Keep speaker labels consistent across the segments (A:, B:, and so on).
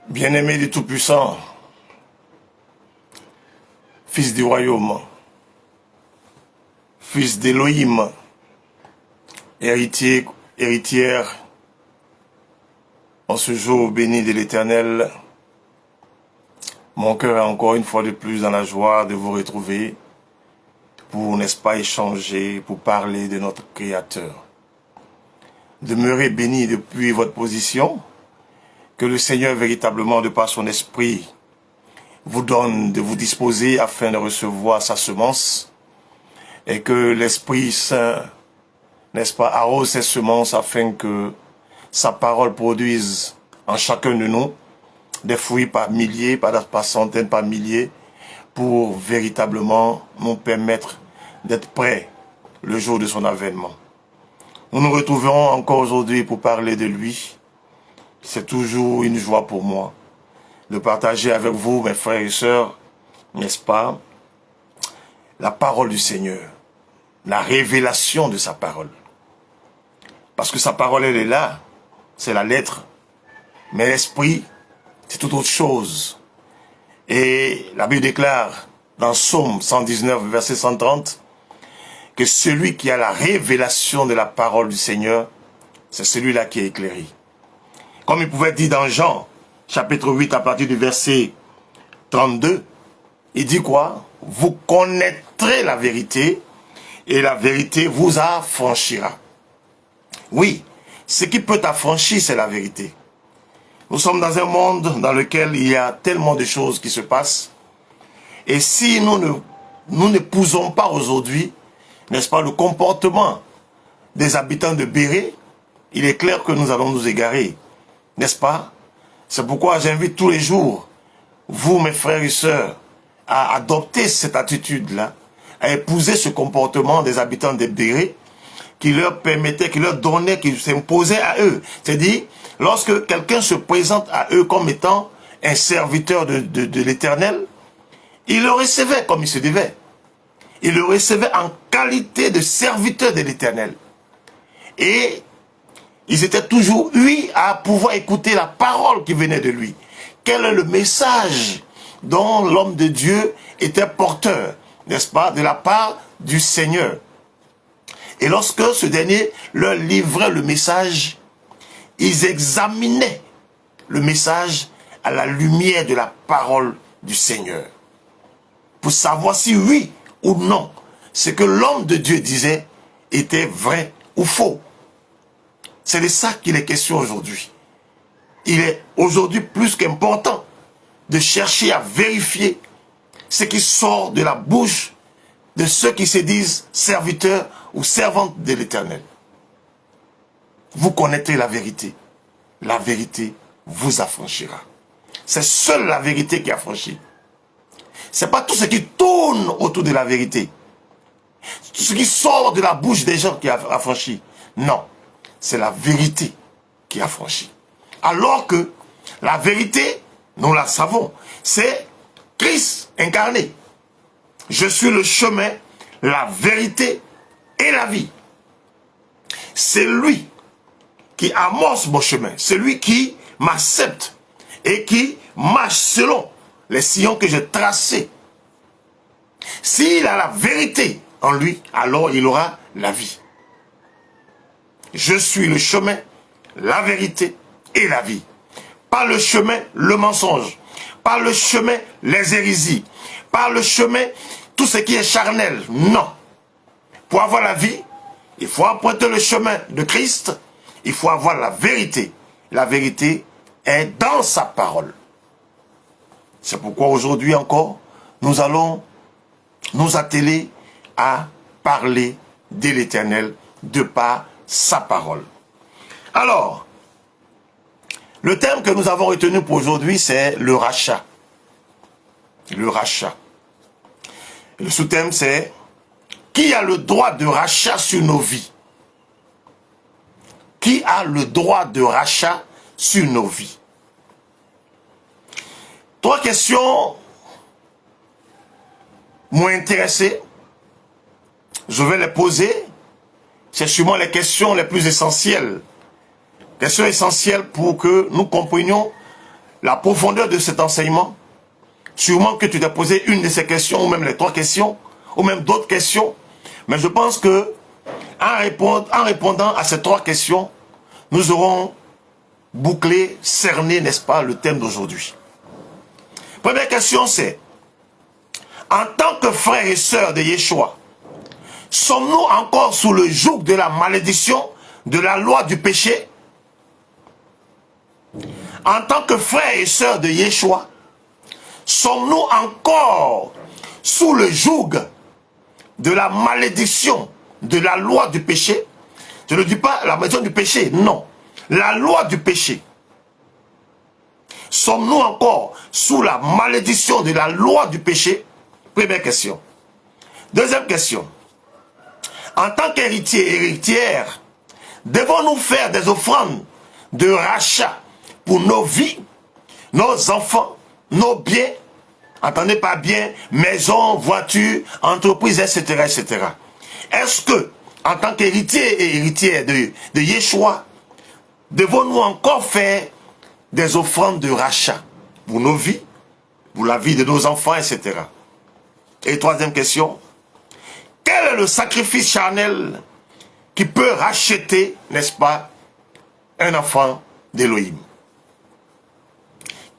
A: Bien-aimé du Tout-Puissant, fils du royaume, fils d'Élohim, héritier, héritière, en ce jour béni de l'Éternel, mon cœur est encore une fois de plus dans la joie de vous retrouver pour, n'est-ce pas, échanger, pour parler de notre Créateur. Demeurez bénis depuis votre position, que le Seigneur véritablement, de par son esprit, vous donne de vous disposer afin de recevoir sa semence et que l'Esprit Saint, n'est-ce pas, arrose ces semences afin que sa parole produise en chacun de nous des fruits par milliers, par centaines, par milliers, pour véritablement nous permettre d'être prêts le jour de son avènement. Nous nous retrouverons encore aujourd'hui pour parler de lui. C'est toujours une joie pour moi de partager avec vous, mes frères et sœurs, n'est-ce pas, la parole du Seigneur, la révélation de sa parole. Parce que sa parole, elle est là, c'est la lettre, mais l'esprit, c'est toute autre chose. Et la Bible déclare dans Psaume 119, verset 130, que celui qui a la révélation de la parole du Seigneur, c'est celui-là qui est éclairé. Comme il pouvait dire dans Jean, chapitre 8, à partir du verset 32, il dit quoi? Vous connaîtrez la vérité, et la vérité vous affranchira. Oui, ce qui peut t'affranchir, c'est la vérité. Nous sommes dans un monde dans lequel il y a tellement de choses qui se passent, et si nous n'épousons pas aujourd'hui, n'est-ce pas, le comportement des habitants de Béret, il est clair que nous allons nous égarer, n'est-ce pas? C'est pourquoi j'invite tous les jours, vous mes frères et sœurs, à adopter cette attitude-là, à épouser ce comportement des habitants de Béret, qui leur permettait, qui leur donnait, qui s'imposait à eux. C'est-à-dire, lorsque quelqu'un se présente à eux comme étant un serviteur de l'Éternel, il le recevait comme il se devait. Il le recevait en qualité de serviteur de l'Éternel. Et ils étaient toujours, oui, à pouvoir écouter la parole qui venait de lui. Quel est le message dont l'homme de Dieu était porteur, n'est-ce pas, de la part du Seigneur. Et lorsque ce dernier leur livrait le message, ils examinaient le message à la lumière de la parole du Seigneur. Pour savoir si oui ou non, ce que l'homme de Dieu disait était vrai ou faux. C'est de ça qu'il est question aujourd'hui. Il est aujourd'hui plus qu'important de chercher à vérifier ce qui sort de la bouche de ceux qui se disent serviteurs ou servantes de l'Éternel. Vous connaîtrez la vérité. La vérité vous affranchira. C'est seule la vérité qui affranchit. Ce n'est pas tout ce qui tourne autour de la vérité. Tout ce qui sort de la bouche des gens qui affranchit. Non. C'est la vérité qui affranchit. Alors que la vérité, nous la savons, c'est Christ incarné. Je suis le chemin, la vérité et la vie. C'est lui qui amorce mon chemin. C'est lui qui m'accepte et qui marche selon les sillons que j'ai tracés. S'il a la vérité en lui, alors il aura la vie. Je suis le chemin, la vérité et la vie. Pas le chemin, le mensonge. Pas le chemin, les hérésies. Pas le chemin, tout ce qui est charnel. Non. Pour avoir la vie, il faut emprunter le chemin de Christ. Il faut avoir la vérité. La vérité est dans sa parole. C'est pourquoi aujourd'hui encore, nous allons nous atteler à parler de l'Éternel de par sa parole. Alors, le thème que nous avons retenu pour aujourd'hui, c'est le rachat. Le rachat. Le sous-thème, c'est qui a le droit de rachat sur nos vies? Qui a le droit de rachat sur nos vies? Trois questions m'ont intéressé. Je vais les poser. C'est sûrement les questions les plus essentielles. Questions essentielles pour que nous comprenions la profondeur de cet enseignement, sûrement que tu t'es posé une de ces questions, ou même les 3 questions, ou même d'autres questions. Mais je pense que en répondant à ces 3 questions, nous aurons bouclé, cerné, n'est-ce pas, le thème d'aujourd'hui. Première question, c'est, en tant que frères et sœurs de Yeshua, sommes-nous encore sous le joug de la malédiction, de la loi du péché? En tant que frères et sœurs de Yeshua, sommes-nous encore sous le joug de la malédiction, de la loi du péché? Je ne dis pas la malédiction du péché, non. La loi du péché. Sommes-nous encore sous la malédiction de la loi du péché? Première question. Deuxième question. En tant qu'héritiers et héritières, devons-nous faire des offrandes de rachat pour nos vies, nos enfants, nos biens? Entendez pas bien, maison, voiture, entreprise, etc., etc. Est-ce que, en tant qu'héritiers et héritières de Yeshua, devons-nous encore faire des offrandes de rachat pour nos vies, pour la vie de nos enfants, etc. Et troisième question, quel est le sacrifice charnel qui peut racheter, n'est-ce pas, un enfant d'Élohim?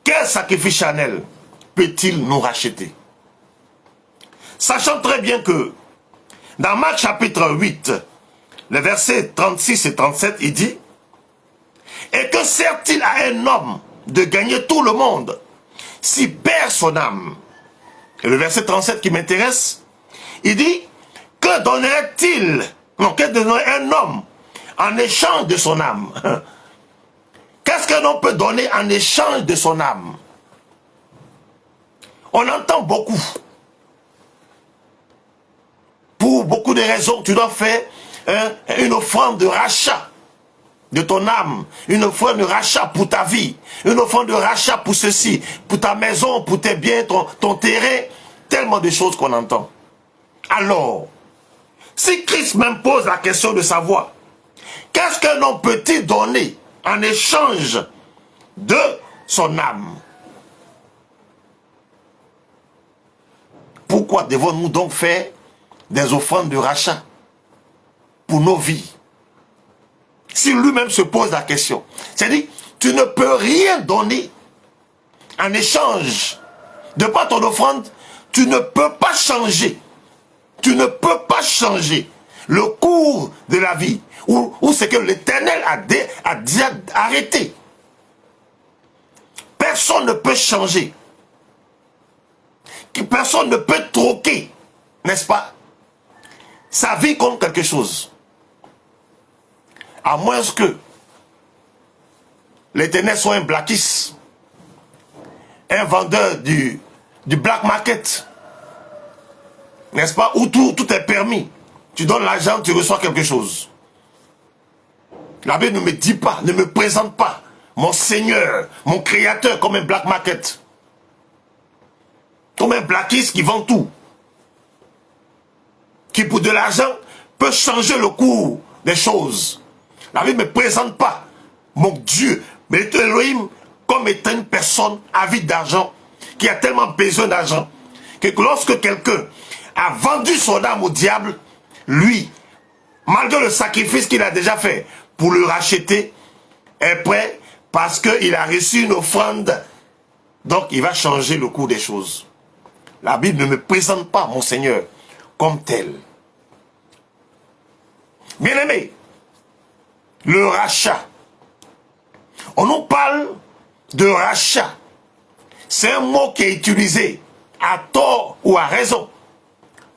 A: Quel sacrifice charnel peut-il nous racheter? Sachant très bien que dans Marc chapitre 8, les versets 36 et 37, il dit, et que sert-il à un homme de gagner tout le monde s'il perd son âme? Et le verset 37 qui m'intéresse, il dit, que donnerait-il, non, que donnerait un homme en échange de son âme? Qu'est-ce qu'un homme peut donner en échange de son âme? On entend beaucoup. Pour beaucoup de raisons, tu dois faire une offrande de rachat de ton âme, une offrande de rachat pour ta vie, une offrande de rachat pour ceci, pour ta maison, pour tes biens, ton terrain, tellement de choses qu'on entend. Alors, si Christ même pose la question de savoir, qu'est-ce qu'un homme peut-il donner en échange de son âme? Pourquoi devons-nous donc faire des offrandes de rachat pour nos vies? Si lui-même se pose la question, c'est-à-dire, tu ne peux rien donner en échange de par ton offrande, tu ne peux pas changer. Tu ne peux pas changer le cours de la vie, ou c'est que l'Éternel a déjà arrêté. Personne ne peut changer. Personne ne peut troquer, n'est-ce pas, sa vie contre quelque chose. À moins que l'Éternel soit un blackiste, un vendeur du black market, n'est-ce pas, où tout est permis. Tu donnes l'argent, tu reçois quelque chose. La Bible ne me dit pas, ne me présente pas mon Seigneur, mon Créateur comme un black market. Comme un blackiste qui vend tout. Qui pour de l'argent peut changer le cours des choses. La Bible ne me présente pas mon Dieu, mais Elohim comme étant une personne avide d'argent, qui a tellement besoin d'argent, que lorsque quelqu'un a vendu son âme au diable, lui, malgré le sacrifice qu'il a déjà fait pour le racheter, est prêt parce qu'il a reçu une offrande. Donc il va changer le cours des choses. La Bible ne me présente pas mon Seigneur comme tel. Bien-aimé, le rachat. On nous parle de rachat. C'est un mot qui est utilisé à tort ou à raison.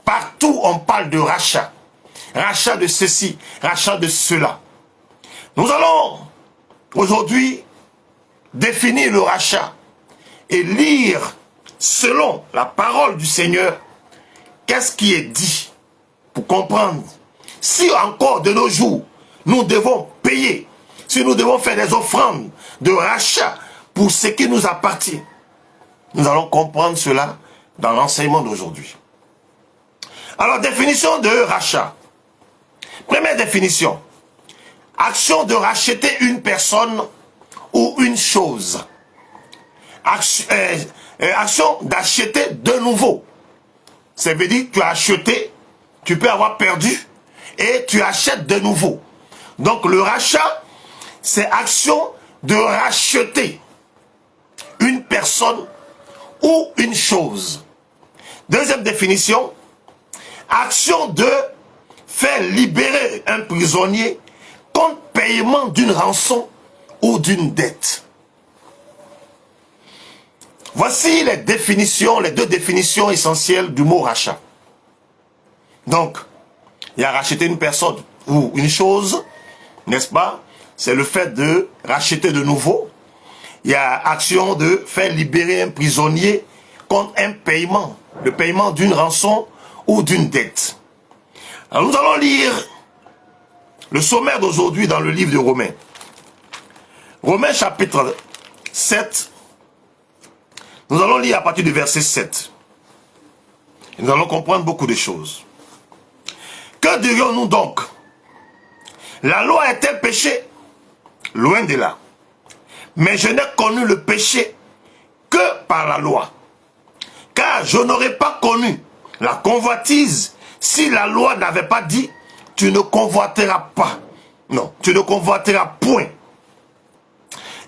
A: Partout on parle de rachat. Rachat de ceci, rachat de cela. Nous allons aujourd'hui définir le rachat et lire selon la parole du Seigneur qu'est-ce qui est dit pour comprendre. Si encore de nos jours, nous devons payer, si nous devons faire des offrandes de rachat pour ce qui nous appartient, nous allons comprendre cela dans l'enseignement d'aujourd'hui. Alors, définition de rachat. Première définition. Action de racheter une personne ou une chose. action d'acheter de nouveau. Ça veut dire que tu as acheté, tu peux avoir perdu, et tu achètes de nouveau. Donc le rachat, c'est action de racheter une personne ou une chose. Deuxième définition, action de faire libérer un prisonnier contre paiement d'une rançon ou d'une dette. Voici les définitions, les deux définitions essentielles du mot rachat. Donc, il y a racheter une personne ou une chose, n'est-ce pas? C'est le fait de racheter de nouveau. Il y a action de faire libérer un prisonnier contre un paiement, le paiement d'une rançon ou d'une dette. Alors nous allons lire le sommaire d'aujourd'hui dans le livre de Romains. Romains chapitre 7. Nous allons lire à partir du verset 7. Et nous allons comprendre beaucoup de choses. Que dirions-nous donc? La loi est-elle péché? Loin de là. Mais je n'ai connu le péché que par la loi. Car je n'aurais pas connu la convoitise si la loi n'avait pas dit « tu ne convoiteras pas ». Non, tu ne convoiteras point.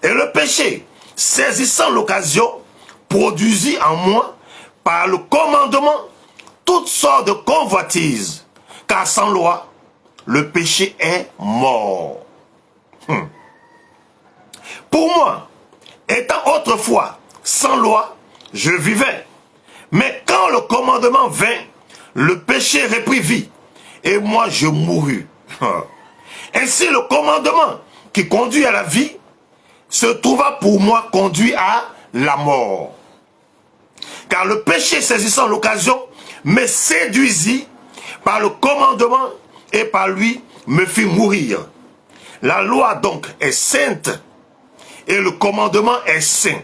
A: Et le péché, saisissant l'occasion, produisit en moi, par le commandement, toutes sortes de convoitises. Car sans loi, le péché est mort. Pour moi, étant autrefois sans loi, je vivais. Mais quand le commandement vint, le péché reprit vie. Et moi, je mourus. Ainsi, le commandement qui conduit à la vie se trouva pour moi conduit à la mort. Car le péché, saisissant l'occasion, me séduisit par le commandement et par lui me fit mourir. La loi donc est sainte et le commandement est saint,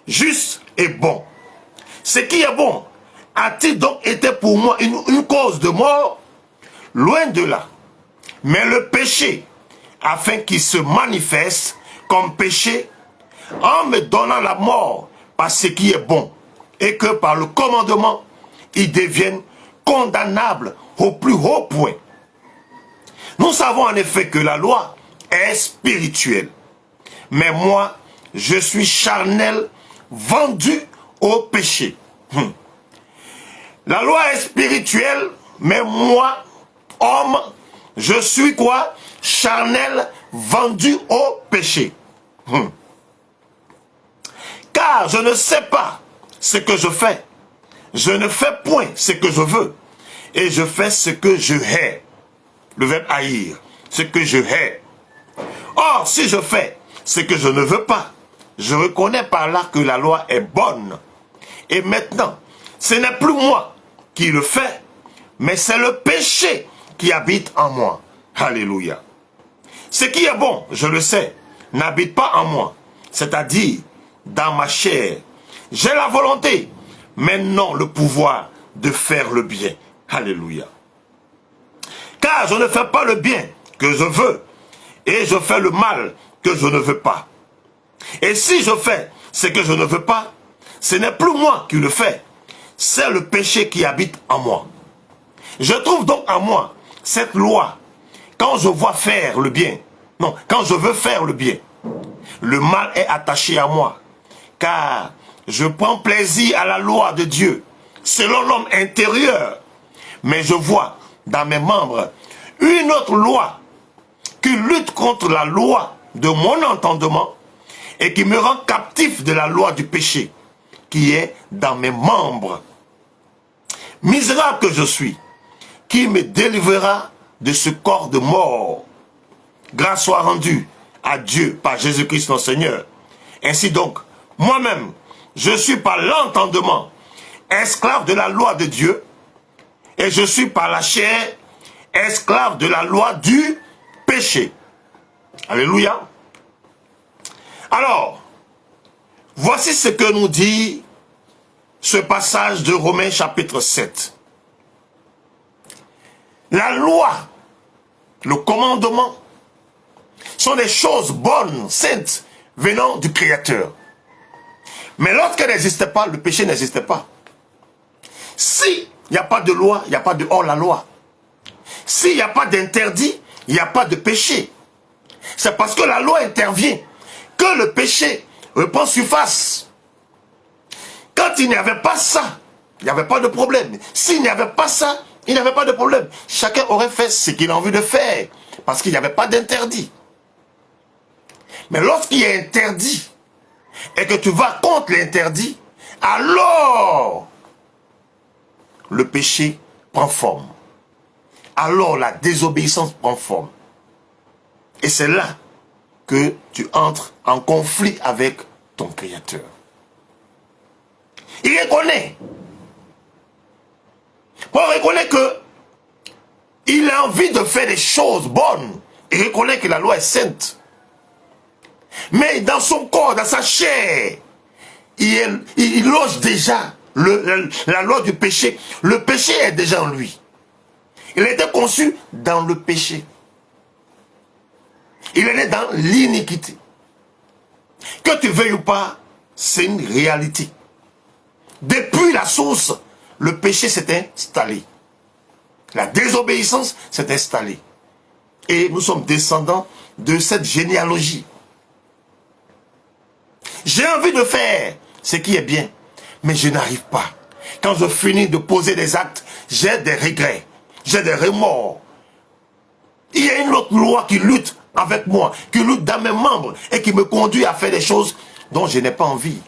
A: juste et bon. Ce qui est bon a-t-il donc été pour moi une cause de mort? Loin de là. Mais le péché, afin qu'il se manifeste comme péché, en me donnant la mort par ce qui est bon, et que par le commandement, il devienne condamnable au plus haut point. Nous savons en effet que la loi est spirituelle. Mais moi, je suis charnel, vendu au péché. La loi est spirituelle, mais moi, homme, je suis quoi? Charnel, vendu au péché. Car je ne sais pas ce que je fais. Je ne fais point ce que je veux. Et je fais ce que je hais. Le verbe haïr. Ce que je hais. Or, si je fais ce que je ne veux pas, je reconnais par là que la loi est bonne. Et maintenant, ce n'est plus moi qui le fais, mais c'est le péché qui habite en moi. Alléluia. Ce qui est bon, je le sais, n'habite pas en moi, c'est-à-dire dans ma chair. J'ai la volonté, mais non le pouvoir de faire le bien. Alléluia. Car je ne fais pas le bien que je veux, et je fais le mal que je ne veux pas. Et si je fais ce que je ne veux pas, ce n'est plus moi qui le fais, c'est le péché qui habite en moi. Je trouve donc en moi cette loi. Quand je vois faire le bien, non, quand je veux faire le bien, le mal est attaché à moi. Car je prends plaisir à la loi de Dieu, selon l'homme intérieur. Mais je vois dans mes membres une autre loi qui lutte contre la loi de mon entendement et qui me rend captif de la loi du péché qui est dans mes membres. Misérable que je suis, qui me délivrera de ce corps de mort? Grâce soit rendue à Dieu par Jésus-Christ notre Seigneur. Ainsi donc, moi-même, je suis par l'entendement esclave de la loi de Dieu et je suis par la chair esclave de la loi du péché. Alléluia. Alors, voici ce que nous dit ce passage de Romains chapitre 7. La loi, le commandement, sont des choses bonnes, saintes, venant du Créateur. Mais lorsqu'elle n'existait pas, le péché n'existait pas. S'il n'y a pas de loi, il n'y a pas de hors-la-loi. S'il n'y a pas d'interdit, il n'y a pas de péché. C'est parce que la loi intervient que le péché reprend surface. Quand il n'y avait pas ça, il n'y avait pas de problème. S'il n'y avait pas ça, il n'y avait pas de problème. Chacun aurait fait ce qu'il a envie de faire. Parce qu'il n'y avait pas d'interdit. Mais lorsqu'il y a interdit, et que tu vas contre l'interdit, alors le péché prend forme. Alors la désobéissance prend forme. Et c'est là que tu entres en conflit avec ton Créateur. Il reconnaît. Paul reconnaît que il a envie de faire des choses bonnes. Il reconnaît que la loi est sainte. Mais dans son corps, dans sa chair, il loge déjà la loi du péché. Le péché est déjà en lui. Il a été conçu dans le péché. Il est né dans l'iniquité. Que tu veuilles ou pas, c'est une réalité. Depuis la source, le péché s'est installé. La désobéissance s'est installée. Et nous sommes descendants de cette généalogie. J'ai envie de faire ce qui est bien, mais je n'arrive pas. Quand je finis de poser des actes, j'ai des regrets, j'ai des remords. Il y a une autre loi qui lutte avec moi, qui lutte dans mes membres et qui me conduit à faire des choses dont je n'ai pas envie.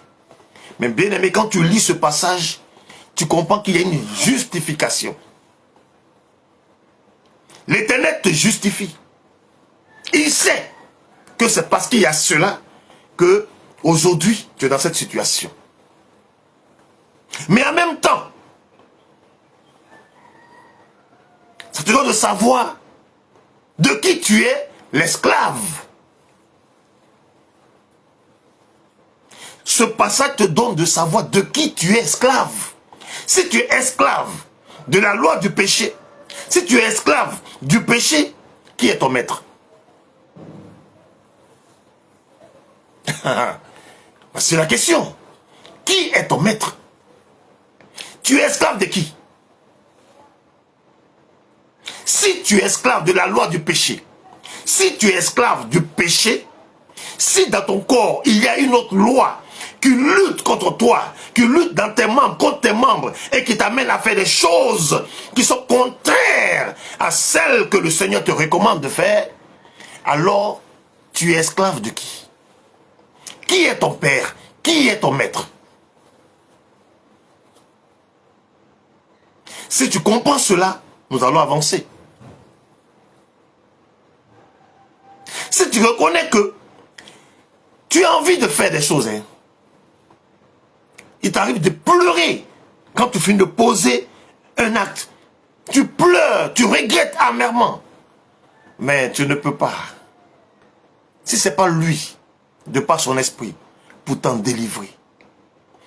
A: Mais bien aimé, quand tu lis ce passage, tu comprends qu'il y a une justification. L'Éternel te justifie. Il sait que c'est parce qu'il y a cela que aujourd'hui tu es dans cette situation. Mais en même temps, ça te donne de savoir de qui tu es l'esclave. Ce passage te donne de savoir de qui tu es esclave. Si tu es esclave de la loi du péché, si tu es esclave du péché, qui est ton maître? C'est la question. Qui est ton maître? Tu es esclave de qui? Si tu es esclave de la loi du péché, si tu es esclave du péché, si dans ton corps il y a une autre loi qui lutte contre toi, qui lutte dans tes membres, contre tes membres, et qui t'amène à faire des choses qui sont contraires à celles que le Seigneur te recommande de faire, alors tu es esclave de qui? Qui est ton père? Qui est ton maître? Si tu comprends cela, nous allons avancer. Si tu reconnais que tu as envie de faire des choses, hein, il t'arrive de pleurer quand tu finis de poser un acte. Tu pleures, tu regrettes amèrement. Mais tu ne peux pas. Si ce n'est pas lui, de par son esprit, pour t'en délivrer.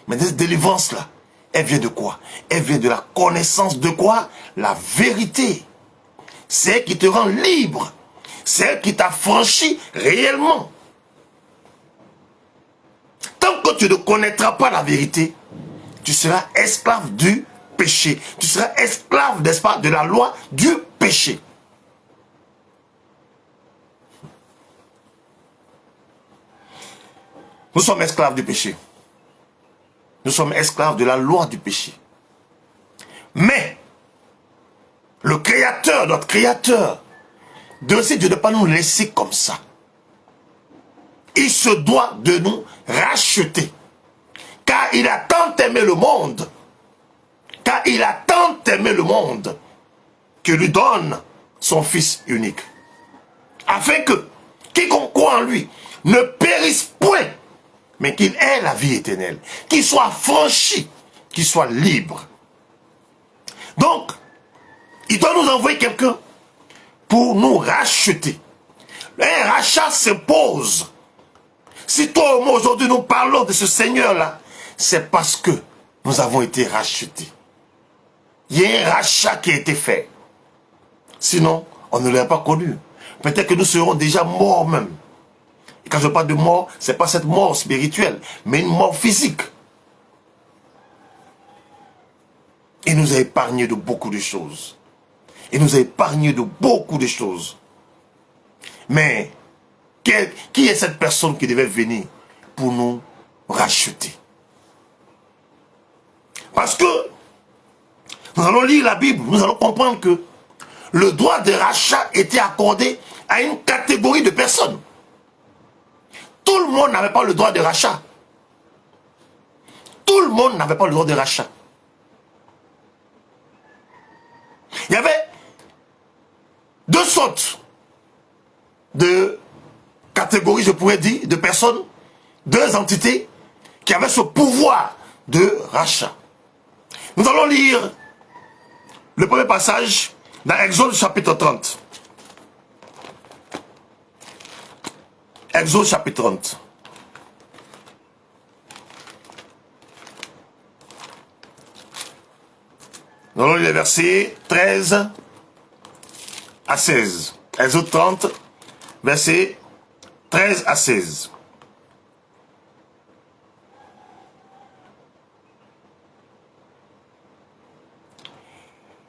A: Mais cette délivrance-là, elle vient de quoi? Elle vient de la connaissance de quoi? La vérité. C'est elle qui te rend libre. C'est elle qui t'a franchi réellement. Tant que tu ne connaîtras pas la vérité, tu seras esclave du péché. Tu seras esclave, n'est-ce pas, de la loi du péché. Nous sommes esclaves du péché. Nous sommes esclaves de la loi du péché. Mais, le Créateur, notre Créateur, décide de ne pas nous laisser comme ça. Il se doit de nous racheter. Car il a tant aimé le monde. Car il a tant aimé le monde qu'il lui donne son Fils unique. Afin que quiconque croit en lui ne périsse point, mais qu'il ait la vie éternelle. Qu'il soit franchi, qu'il soit libre. Donc, il doit nous envoyer quelqu'un pour nous racheter. Un rachat s'impose. Si toi ou moi aujourd'hui nous parlons de ce Seigneur-là, c'est parce que nous avons été rachetés. Il y a un rachat qui a été fait. Sinon, on ne l'aurait pas connu. Peut-être que nous serons déjà morts même. Et quand je parle de mort, ce n'est pas cette mort spirituelle, mais une mort physique. Il nous a épargné de beaucoup de choses. Il nous a épargné de beaucoup de choses. Mais, qui est cette personne qui devait venir pour nous racheter? Parce que, nous allons lire la Bible, nous allons comprendre que le droit de rachat était accordé à une catégorie de personnes. Tout le monde n'avait pas le droit de rachat. Tout le monde n'avait pas le droit de rachat. Il y avait deux sortes de catégories, je pourrais dire, de personnes, deux entités qui avaient ce pouvoir de rachat. Nous allons lire le premier passage dans Exode chapitre 30. Exode chapitre 30. Nous allons lire les versets 13 à 16. Exode 30, versets 13 à 16.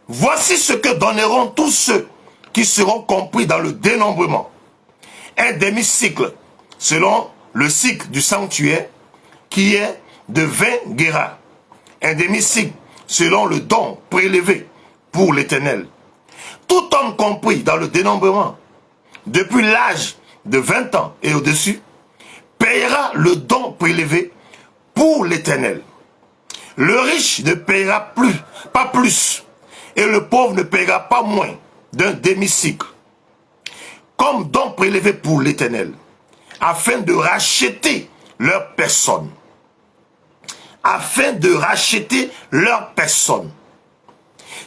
A: Voici ce que donneront tous ceux qui seront compris dans le dénombrement. Un demi-cycle, selon le cycle du sanctuaire, qui est de 20 guéras. Un demi-cycle, selon le don prélevé pour l'Éternel. Tout homme compris dans le dénombrement, depuis l'âge de 20 ans et au-dessus, payera le don prélevé pour l'Éternel. Le riche ne payera pas plus, et le pauvre ne payera pas moins d'un demi-cycle, comme don prélevé pour l'Éternel, afin de racheter leur personne. Afin de racheter leur personne.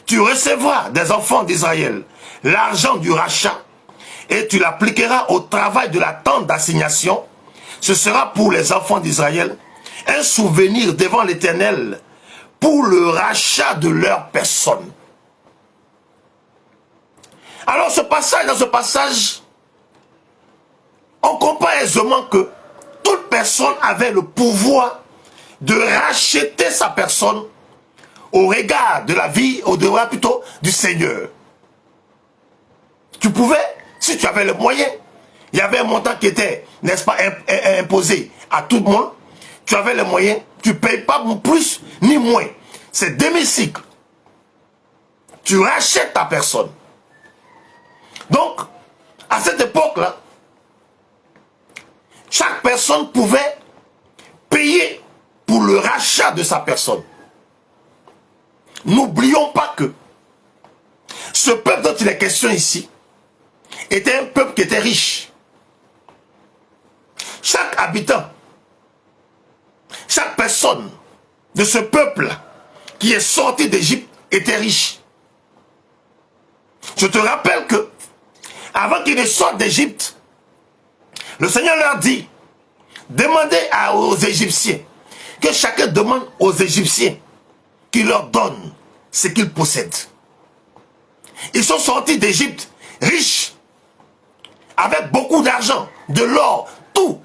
A: Tu recevras des enfants d'Israël l'argent du rachat et tu l'appliqueras au travail de la tente d'assignation. Ce sera pour les enfants d'Israël un souvenir devant l'Éternel pour le rachat de leur personne. Alors dans ce passage, on comprend aisément que toute personne avait le pouvoir de racheter sa personne au regard de la vie, au regard plutôt du Seigneur. Tu pouvais, si tu avais le moyen, il y avait un montant qui était, n'est-ce pas, imposé à tout le monde, tu avais le moyen, tu ne payes pas plus ni moins. C'est demi-cycle. Tu rachètes ta personne. Donc, à cette époque-là, chaque personne pouvait payer pour le rachat de sa personne. N'oublions pas que ce peuple dont il est question ici était un peuple qui était riche. Chaque habitant, chaque personne de ce peuple qui est sorti d'Égypte était riche. Je te rappelle que avant qu'ils ne sortent d'Égypte, le Seigneur leur dit, demandez aux Égyptiens, que chacun demande aux Égyptiens qu'ils leur donnent ce qu'ils possèdent. Ils sont sortis d'Égypte riches, avec beaucoup d'argent, de l'or, tout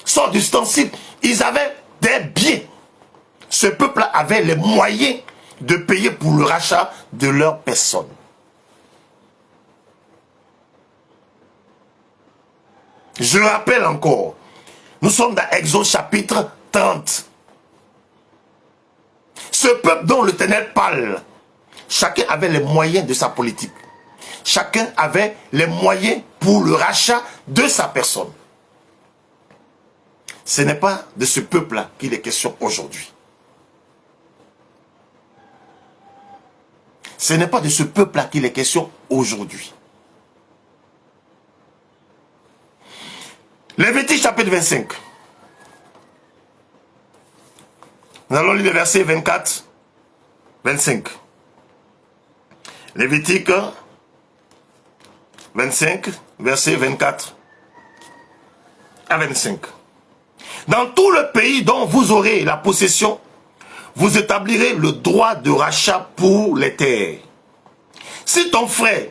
A: sort d'ustensiles. Ils avaient des biens. Ce peuple avait les moyens de payer pour le rachat de leur personne. Je rappelle encore, nous sommes dans Exode chapitre 30. Ce peuple dont l'Éternel parle, chacun avait les moyens de sa politique. Chacun avait les moyens pour le rachat de sa personne. Ce n'est pas de ce peuple-là qu'il est question aujourd'hui. Ce n'est pas de ce peuple-là qu'il est question aujourd'hui. Lévitique chapitre 25. Nous allons lire les versets 24, 25. Lévitique 25, versets 24 à 25. Dans tout le pays dont vous aurez la possession, vous établirez le droit de rachat pour les terres. Si ton frère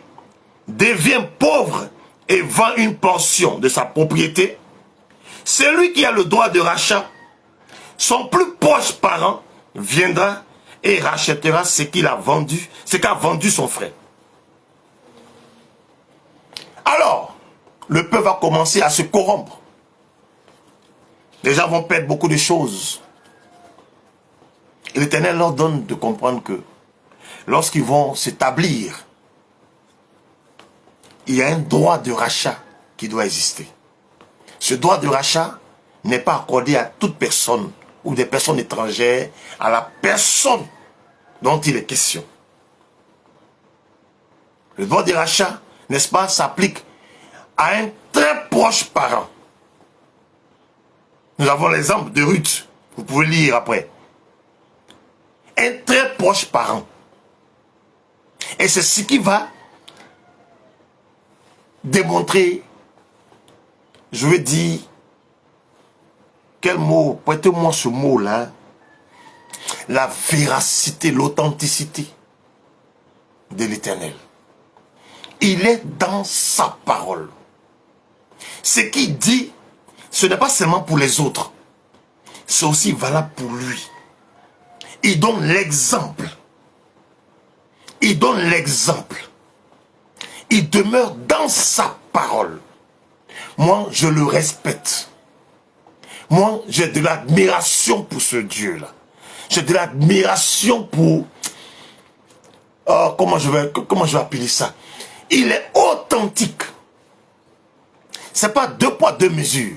A: devient pauvre et vend une portion de sa propriété, celui qui a le droit de rachat, son plus proche parent viendra et rachètera ce qu'il a vendu, ce qu'a vendu son frère. Alors, le peuple va commencer à se corrompre. Les gens vont perdre beaucoup de choses. Et l'Éternel leur donne de comprendre que lorsqu'ils vont s'établir, il y a un droit de rachat qui doit exister. Ce droit de rachat n'est pas accordé à toute personne ou des personnes étrangères, à la personne dont il est question. Le droit de rachat, n'est-ce pas, s'applique à un très proche parent. Nous avons l'exemple de Ruth, vous pouvez lire après. Un très proche parent. Et c'est ce qui va démontrer, je veux dire, quel mot, prêtez-moi ce mot-là, la véracité, l'authenticité de l'Éternel. Il est dans sa parole. Ce qu'il dit, ce n'est pas seulement pour les autres, c'est aussi valable pour lui. Il donne l'exemple. Il donne l'exemple. Il demeure dans sa parole. Moi, je le respecte. Moi, j'ai de l'admiration pour ce Dieu-là. J'ai de l'admiration pour... comment je vais appeler ça? Il est authentique. Ce n'est pas deux poids, deux mesures.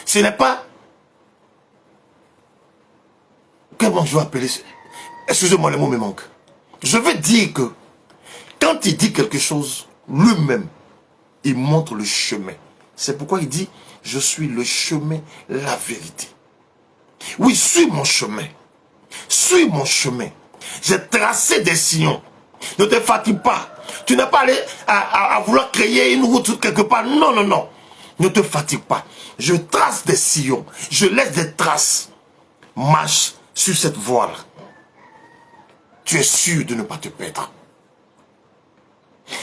A: Ce n'est pas... Comment je vais appeler ça? Excusez-moi, les mots me manquent. Je veux dire que quand il dit quelque chose, lui-même, il montre le chemin. C'est pourquoi il dit, je suis le chemin, la vérité. Oui, suis mon chemin. Suis mon chemin. J'ai tracé des sillons. Ne te fatigue pas. Tu n'es pas allé à vouloir créer une route quelque part. Non, non, non. Ne te fatigue pas. Je trace des sillons. Je laisse des traces. Marche sur cette voie-là. Tu es sûr de ne pas te perdre.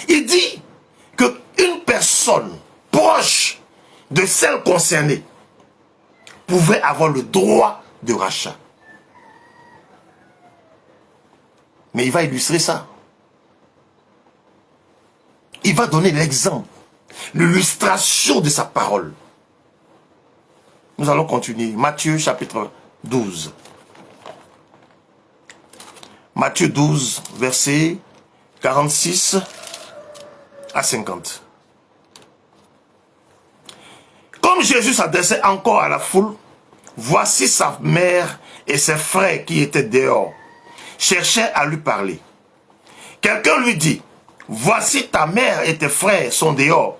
A: Il dit qu'une personne proche de celle concernée pouvait avoir le droit de rachat. Mais il va illustrer ça. Il va donner l'exemple, l'illustration de sa parole. Nous allons continuer. Matthieu chapitre 12. Matthieu 12, versets 46 à 50. Comme Jésus s'adressait encore à la foule, voici sa mère et ses frères qui étaient dehors, cherchaient à lui parler. Quelqu'un lui dit, voici ta mère et tes frères sont dehors,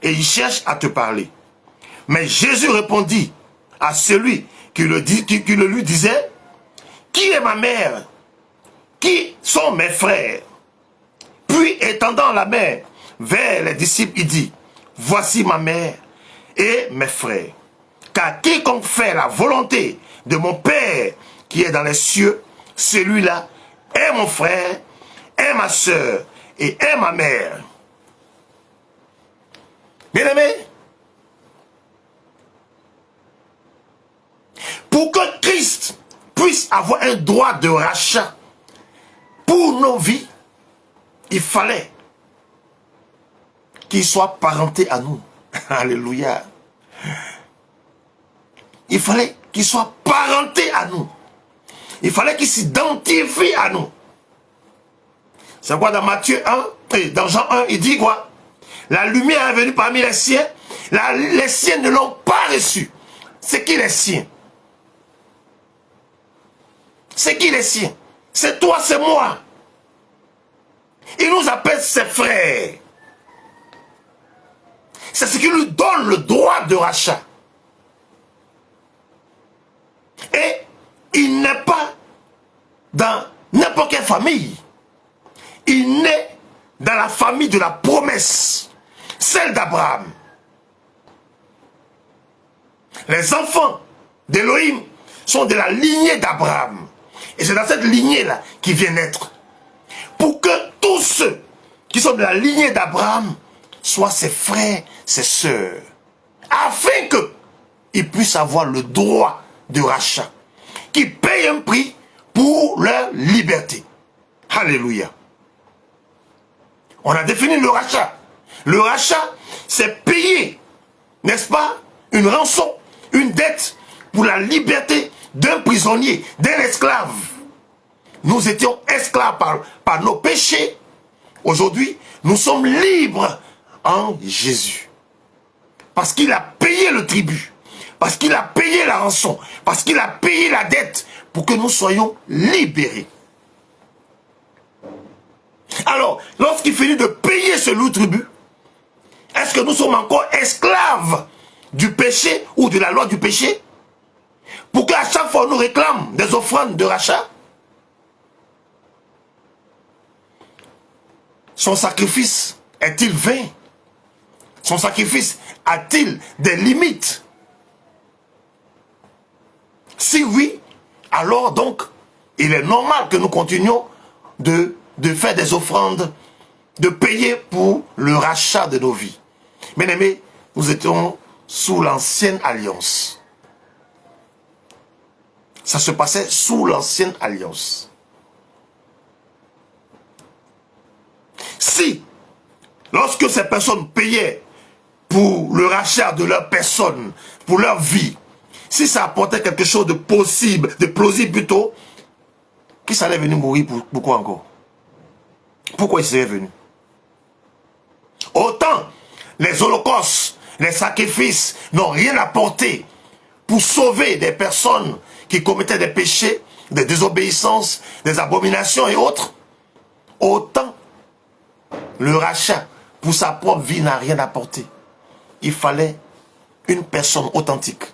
A: et ils cherchent à te parler. Mais Jésus répondit à celui qui le lui disait, qui est ma mère? Qui sont mes frères? Puis étendant la main vers les disciples, il dit, voici ma mère et mes frères. Car quiconque fait la volonté de mon Père qui est dans les cieux, celui-là est mon frère, est ma soeur et est ma mère. Bien-aimés, pour que Christ puisse avoir un droit de rachat pour nos vies, il fallait qu'il soit parenté à nous. Alléluia. Il fallait qu'il soit parenté à nous. Il fallait qu'il s'identifie à nous. C'est quoi dans Matthieu 1, et dans Jean 1, il dit quoi? La lumière est venue parmi les siens, les siens ne l'ont pas reçu. C'est qui les siens? C'est qui les siens? C'est toi, c'est moi. Il nous appelle ses frères. C'est ce qui lui donne le droit de rachat. Et il n'est pas dans n'importe quelle famille. Il naît dans la famille de la promesse, celle d'Abraham. Les enfants d'Élohim sont de la lignée d'Abraham. Et c'est dans cette lignée-là qu'il vient naître. Pour que tous ceux qui sont de la lignée d'Abraham soient ses frères, ses sœurs. Afin qu'ils puissent avoir le droit de rachat. Qu'ils payent un prix pour leur liberté. Alléluia. On a défini le rachat. Le rachat, c'est payer, n'est-ce pas, une rançon, une dette pour la liberté d'un prisonnier, d'un esclave. Nous étions esclaves par nos péchés. Aujourd'hui, nous sommes libres en Jésus. Parce qu'il a payé le tribut. Parce qu'il a payé la rançon. Parce qu'il a payé la dette pour que nous soyons libérés. Alors, lorsqu'il finit de payer ce lourd tribut, est-ce que nous sommes encore esclaves du péché ou de la loi du péché? Pour qu'à chaque fois on nous réclame des offrandes de rachat? Son sacrifice est-il vain? Son sacrifice a-t-il des limites? Si oui, alors donc, il est normal que nous continuions de faire des offrandes, de payer pour le rachat de nos vies. Bien-aimés, nous étions sous l'ancienne alliance. Ça se passait sous l'ancienne alliance. Si, lorsque ces personnes payaient pour le rachat de leur personne, pour leur vie, si ça apportait quelque chose de possible, de plausible plutôt, qui s'allait venir mourir pourquoi encore? Pourquoi il serait venu? Autant les holocaustes, les sacrifices n'ont rien apporté pour sauver des personnes qui commettaient des péchés, des désobéissances, des abominations et autres, autant le rachat pour sa propre vie n'a rien apporté. Il fallait une personne authentique,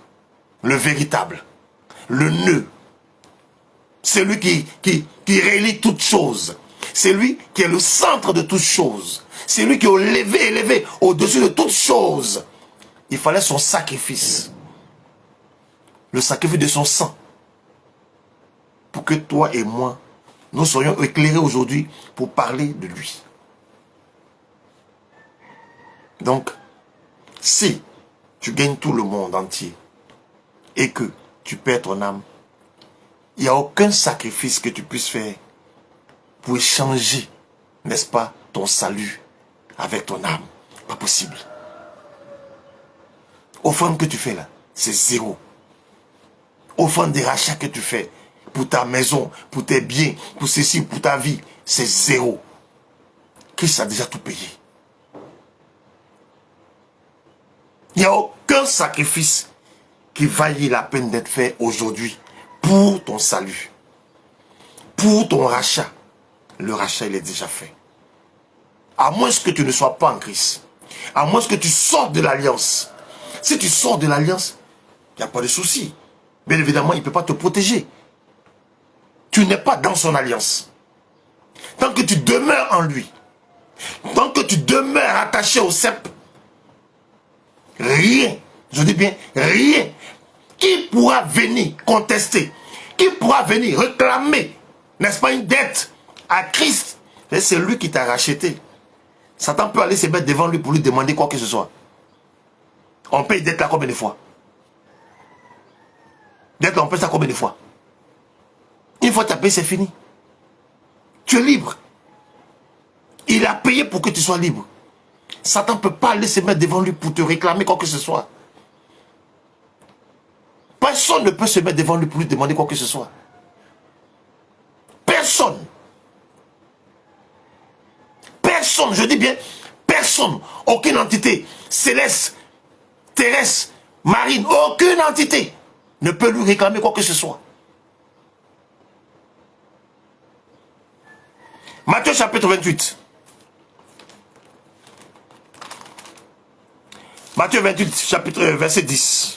A: le véritable, le nœud, celui qui relie toutes choses, c'est lui qui est le centre de toutes choses, c'est lui qui est élevé au-dessus de toutes choses. Il fallait son sacrifice, le sacrifice de son sang, pour que toi et moi, nous soyons éclairés aujourd'hui pour parler de lui. Donc, si tu gagnes tout le monde entier et que tu perds ton âme, il n'y a aucun sacrifice que tu puisses faire pour échanger, n'est-ce pas, ton salut avec ton âme. Pas possible. Offrande que tu fais là, c'est zéro. Offrande des rachats que tu fais pour ta maison, pour tes biens, pour ceci, pour ta vie, c'est zéro. Christ a déjà tout payé. Il n'y a aucun sacrifice qui vaille la peine d'être fait aujourd'hui pour ton salut, pour ton rachat. Le rachat, il est déjà fait. À moins que tu ne sois pas en Christ, à moins que tu sortes de l'alliance. Si tu sors de l'alliance, il n'y a pas de souci. Bien évidemment, il ne peut pas te protéger. Tu n'es pas dans son alliance. Tant que tu demeures en lui, tant que tu demeures attaché au cep, rien, je dis bien rien, qui pourra venir contester, qui pourra venir réclamer, n'est-ce pas, une dette à Christ? C'est lui qui t'a racheté. Satan peut aller se mettre devant lui pour lui demander quoi que ce soit. On paye dette là combien de fois? Dette là, on paye ça combien de fois? Une fois que tu as payé, c'est fini. Tu es libre. Il a payé pour que tu sois libre. Satan ne peut pas aller se mettre devant lui pour te réclamer quoi que ce soit. Personne ne peut se mettre devant lui pour lui demander quoi que ce soit. Personne. Personne, je dis bien personne. Aucune entité céleste, terrestre, marine, aucune entité ne peut lui réclamer quoi que ce soit. Matthieu chapitre 28. Matthieu 28, chapitre verset 10.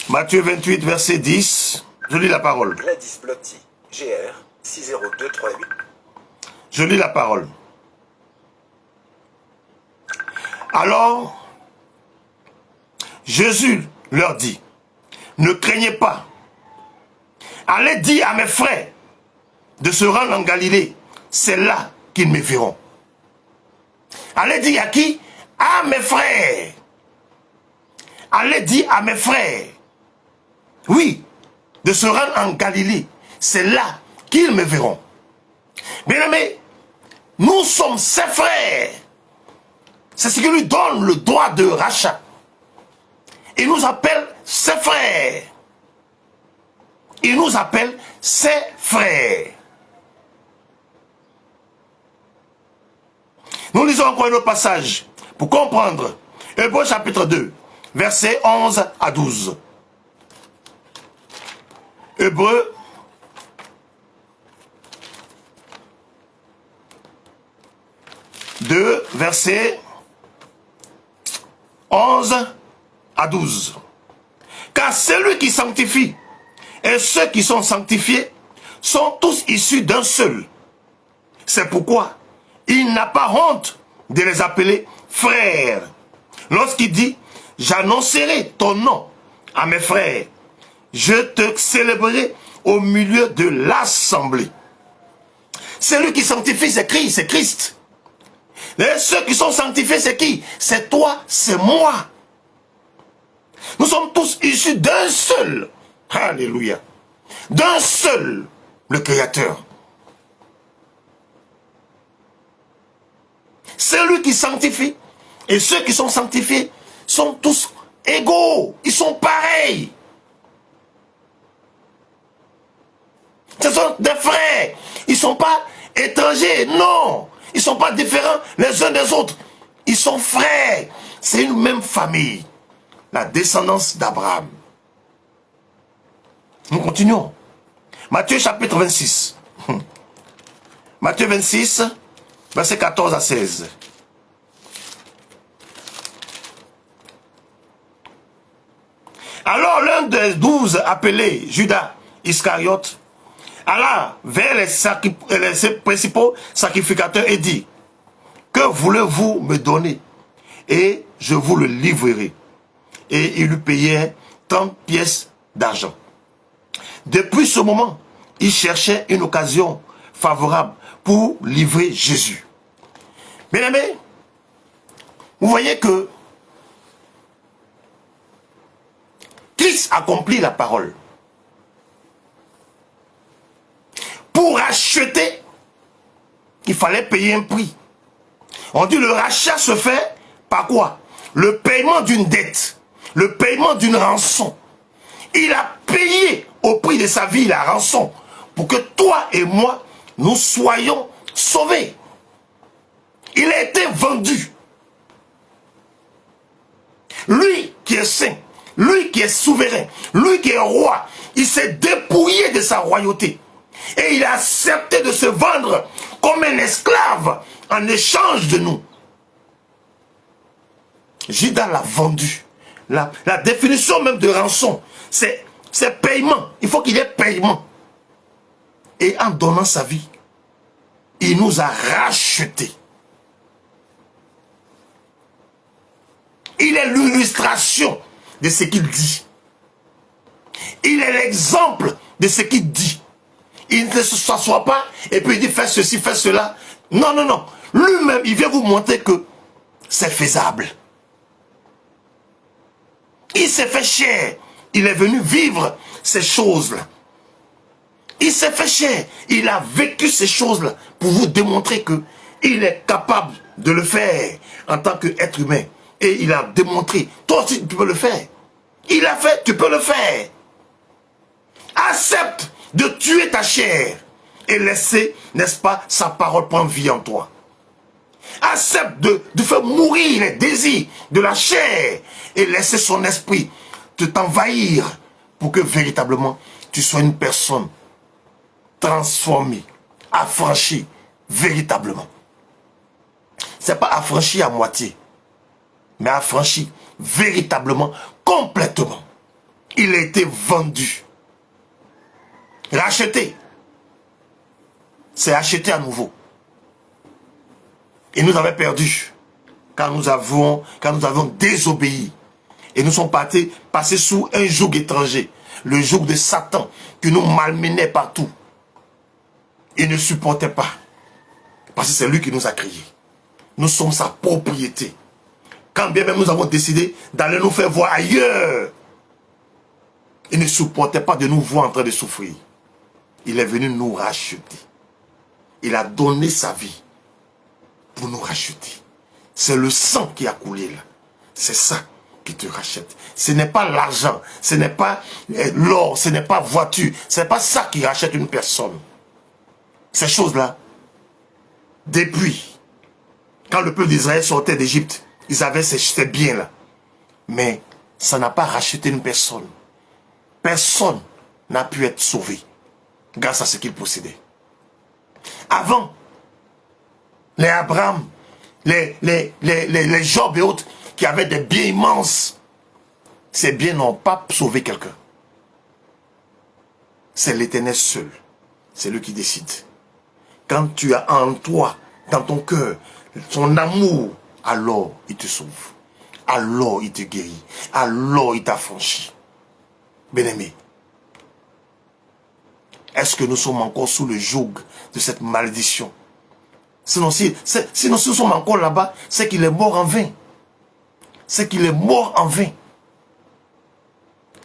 A: Matthieu 28, verset 10. Je lis la parole.
B: Gladys Blotti, GR 60238.
A: Je lis la parole. Alors, Jésus leur dit, ne craignez pas. Allez dire à mes frères de se rendre en Galilée. C'est là qu'ils me verront. Allez dire à qui? À mes frères. allez dire à mes frères, oui, de se rendre en Galilée. C'est là qu'ils me verront. Bien-aimés, nous sommes ses frères. C'est ce qui lui donne le droit de rachat. Il nous appelle ses frères. Il nous appelle ses frères. Nous lisons encore un autre passage pour comprendre. Hébreux chapitre 2, versets 11 à 12. Hébreux 2, versets 11 à 12. Car celui qui sanctifie et ceux qui sont sanctifiés sont tous issus d'un seul. C'est pourquoi il n'a pas honte de les appeler frères. Lorsqu'il dit, j'annoncerai ton nom à mes frères, je te célébrerai au milieu de l'assemblée. Celui qui sanctifie, c'est Christ, c'est Christ. Et ceux qui sont sanctifiés, c'est qui? C'est toi, c'est moi. Nous sommes tous issus d'un seul. Alléluia. D'un seul, le Créateur. Celui qui sanctifie et ceux qui sont sanctifiés sont tous égaux. Ils sont pareils. Ce sont des frères. Ils ne sont pas étrangers. Non. Ils ne sont pas différents les uns des autres. Ils sont frères. C'est une même famille. La descendance d'Abraham. Nous continuons. Matthieu chapitre 26. Matthieu 26, versets 14 à 16. Alors l'un des 12 appelé Judas Iscariote alla vers les principaux sacrificateurs et dit, que voulez-vous me donner? Et je vous le livrerai. Et il lui payait 30 pièces d'argent. Depuis ce moment, il cherchait une occasion favorable pour livrer Jésus. Bien aimés, vous voyez que Christ accomplit la parole. Pour acheter, il fallait payer un prix. On dit le rachat se fait par quoi? Le paiement d'une dette, le paiement d'une rançon. Il a payé au prix de sa vie la rançon pour que toi et moi, nous soyons sauvés. Il a été vendu. Lui qui est saint, lui qui est souverain, lui qui est roi, il s'est dépouillé de sa royauté. Et il a accepté de se vendre comme un esclave en échange de nous. Judas l'a vendu. La définition même de rançon, c'est paiement. Il faut qu'il y ait paiement. Et en donnant sa vie, il nous a rachetés. Il est l'illustration de ce qu'il dit. Il est l'exemple de ce qu'il dit. Il ne s'assoit pas et puis il dit fais ceci, fais cela. Non, non, non. Lui-même, il vient vous montrer que c'est faisable. Il s'est fait chair. Il est venu vivre ces choses-là. Il s'est fait chair. Il a vécu ces choses-là pour vous démontrer qu'il est capable de le faire en tant qu'être humain. Et il a démontré, toi aussi tu peux le faire. Il a fait, tu peux le faire. Accepte de tuer ta chair et laisser, n'est-ce pas, sa parole prendre vie en toi. Accepte de faire mourir les désirs de la chair et laisser son esprit t'envahir pour que véritablement tu sois une personne transformée, affranchie, véritablement. C'est pas affranchi à moitié, mais affranchi véritablement, complètement. Il a été vendu. Racheté. C'est acheté à nouveau. Et nous avons perdu quand nous avons désobéi. Et nous sommes passés sous un joug étranger. Le joug de Satan qui nous malmenait partout. Il ne supportait pas. Parce que c'est lui qui nous a créés. Nous sommes sa propriété. Quand bien même nous avons décidé d'aller nous faire voir ailleurs, il ne supportait pas de nous voir en train de souffrir. Il est venu nous racheter. Il a donné sa vie pour nous racheter. C'est le sang qui a coulé là. C'est ça qui te rachète. Ce n'est pas l'argent, ce n'est pas l'or, ce n'est pas voiture. Ce n'est pas ça qui rachète une personne. Ces choses-là, depuis, quand le peuple d'Israël sortait d'Égypte, ils avaient ces biens-là. Mais ça n'a pas racheté une personne. Personne n'a pu être sauvé grâce à ce qu'il possédait. Avant, les Abraham, les Job et autres qui avaient des biens immenses, ces biens n'ont pas sauvé quelqu'un. C'est l'Éternel seul. C'est lui qui décide. Quand tu as en toi, dans ton cœur, son amour, alors il te sauve. Alors il te guérit. Alors il t'affranchit. Bien-aimé, est-ce que nous sommes encore sous le joug de cette malédiction? Sinon, si nous sommes encore là-bas, c'est qu'il est mort en vain. C'est qu'il est mort en vain.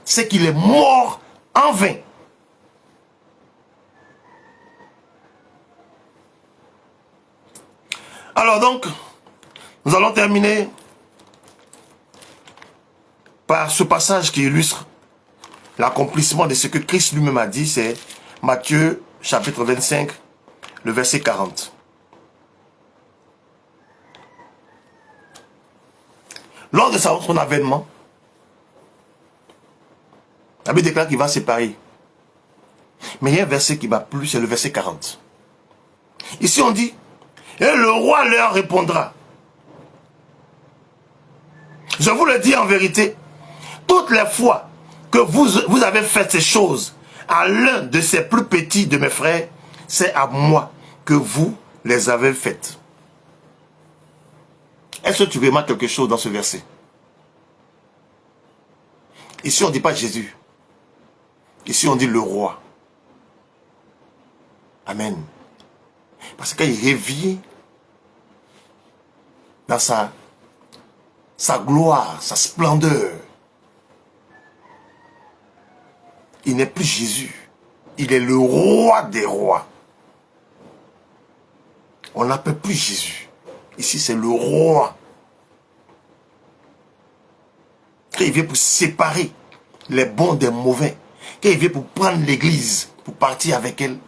A: C'est qu'il est mort en vain. Alors donc, nous allons terminer par ce passage qui illustre l'accomplissement de ce que Christ lui-même a dit. C'est Matthieu chapitre 25, le verset 40. Lors de son avènement, la Bible déclare qu'il va séparer. Mais il y a un verset qui va plus, c'est le verset 40. Ici on dit, et le roi leur répondra. Je vous le dis en vérité, toutes les fois que vous avez fait ces choses à l'un de ces plus petits de mes frères, c'est à moi que vous les avez faites. Est-ce que tu remarques quelque chose dans ce verset? Ici, on ne dit pas Jésus. Ici, on dit le roi. Amen. Parce qu'il revient dans sa gloire, sa splendeur. Il n'est plus Jésus. Il est le roi des rois. On n'appelle plus Jésus. Ici, c'est le roi. Quand il vient pour séparer les bons des mauvais. Quand il vient pour prendre l'église, pour partir avec elle.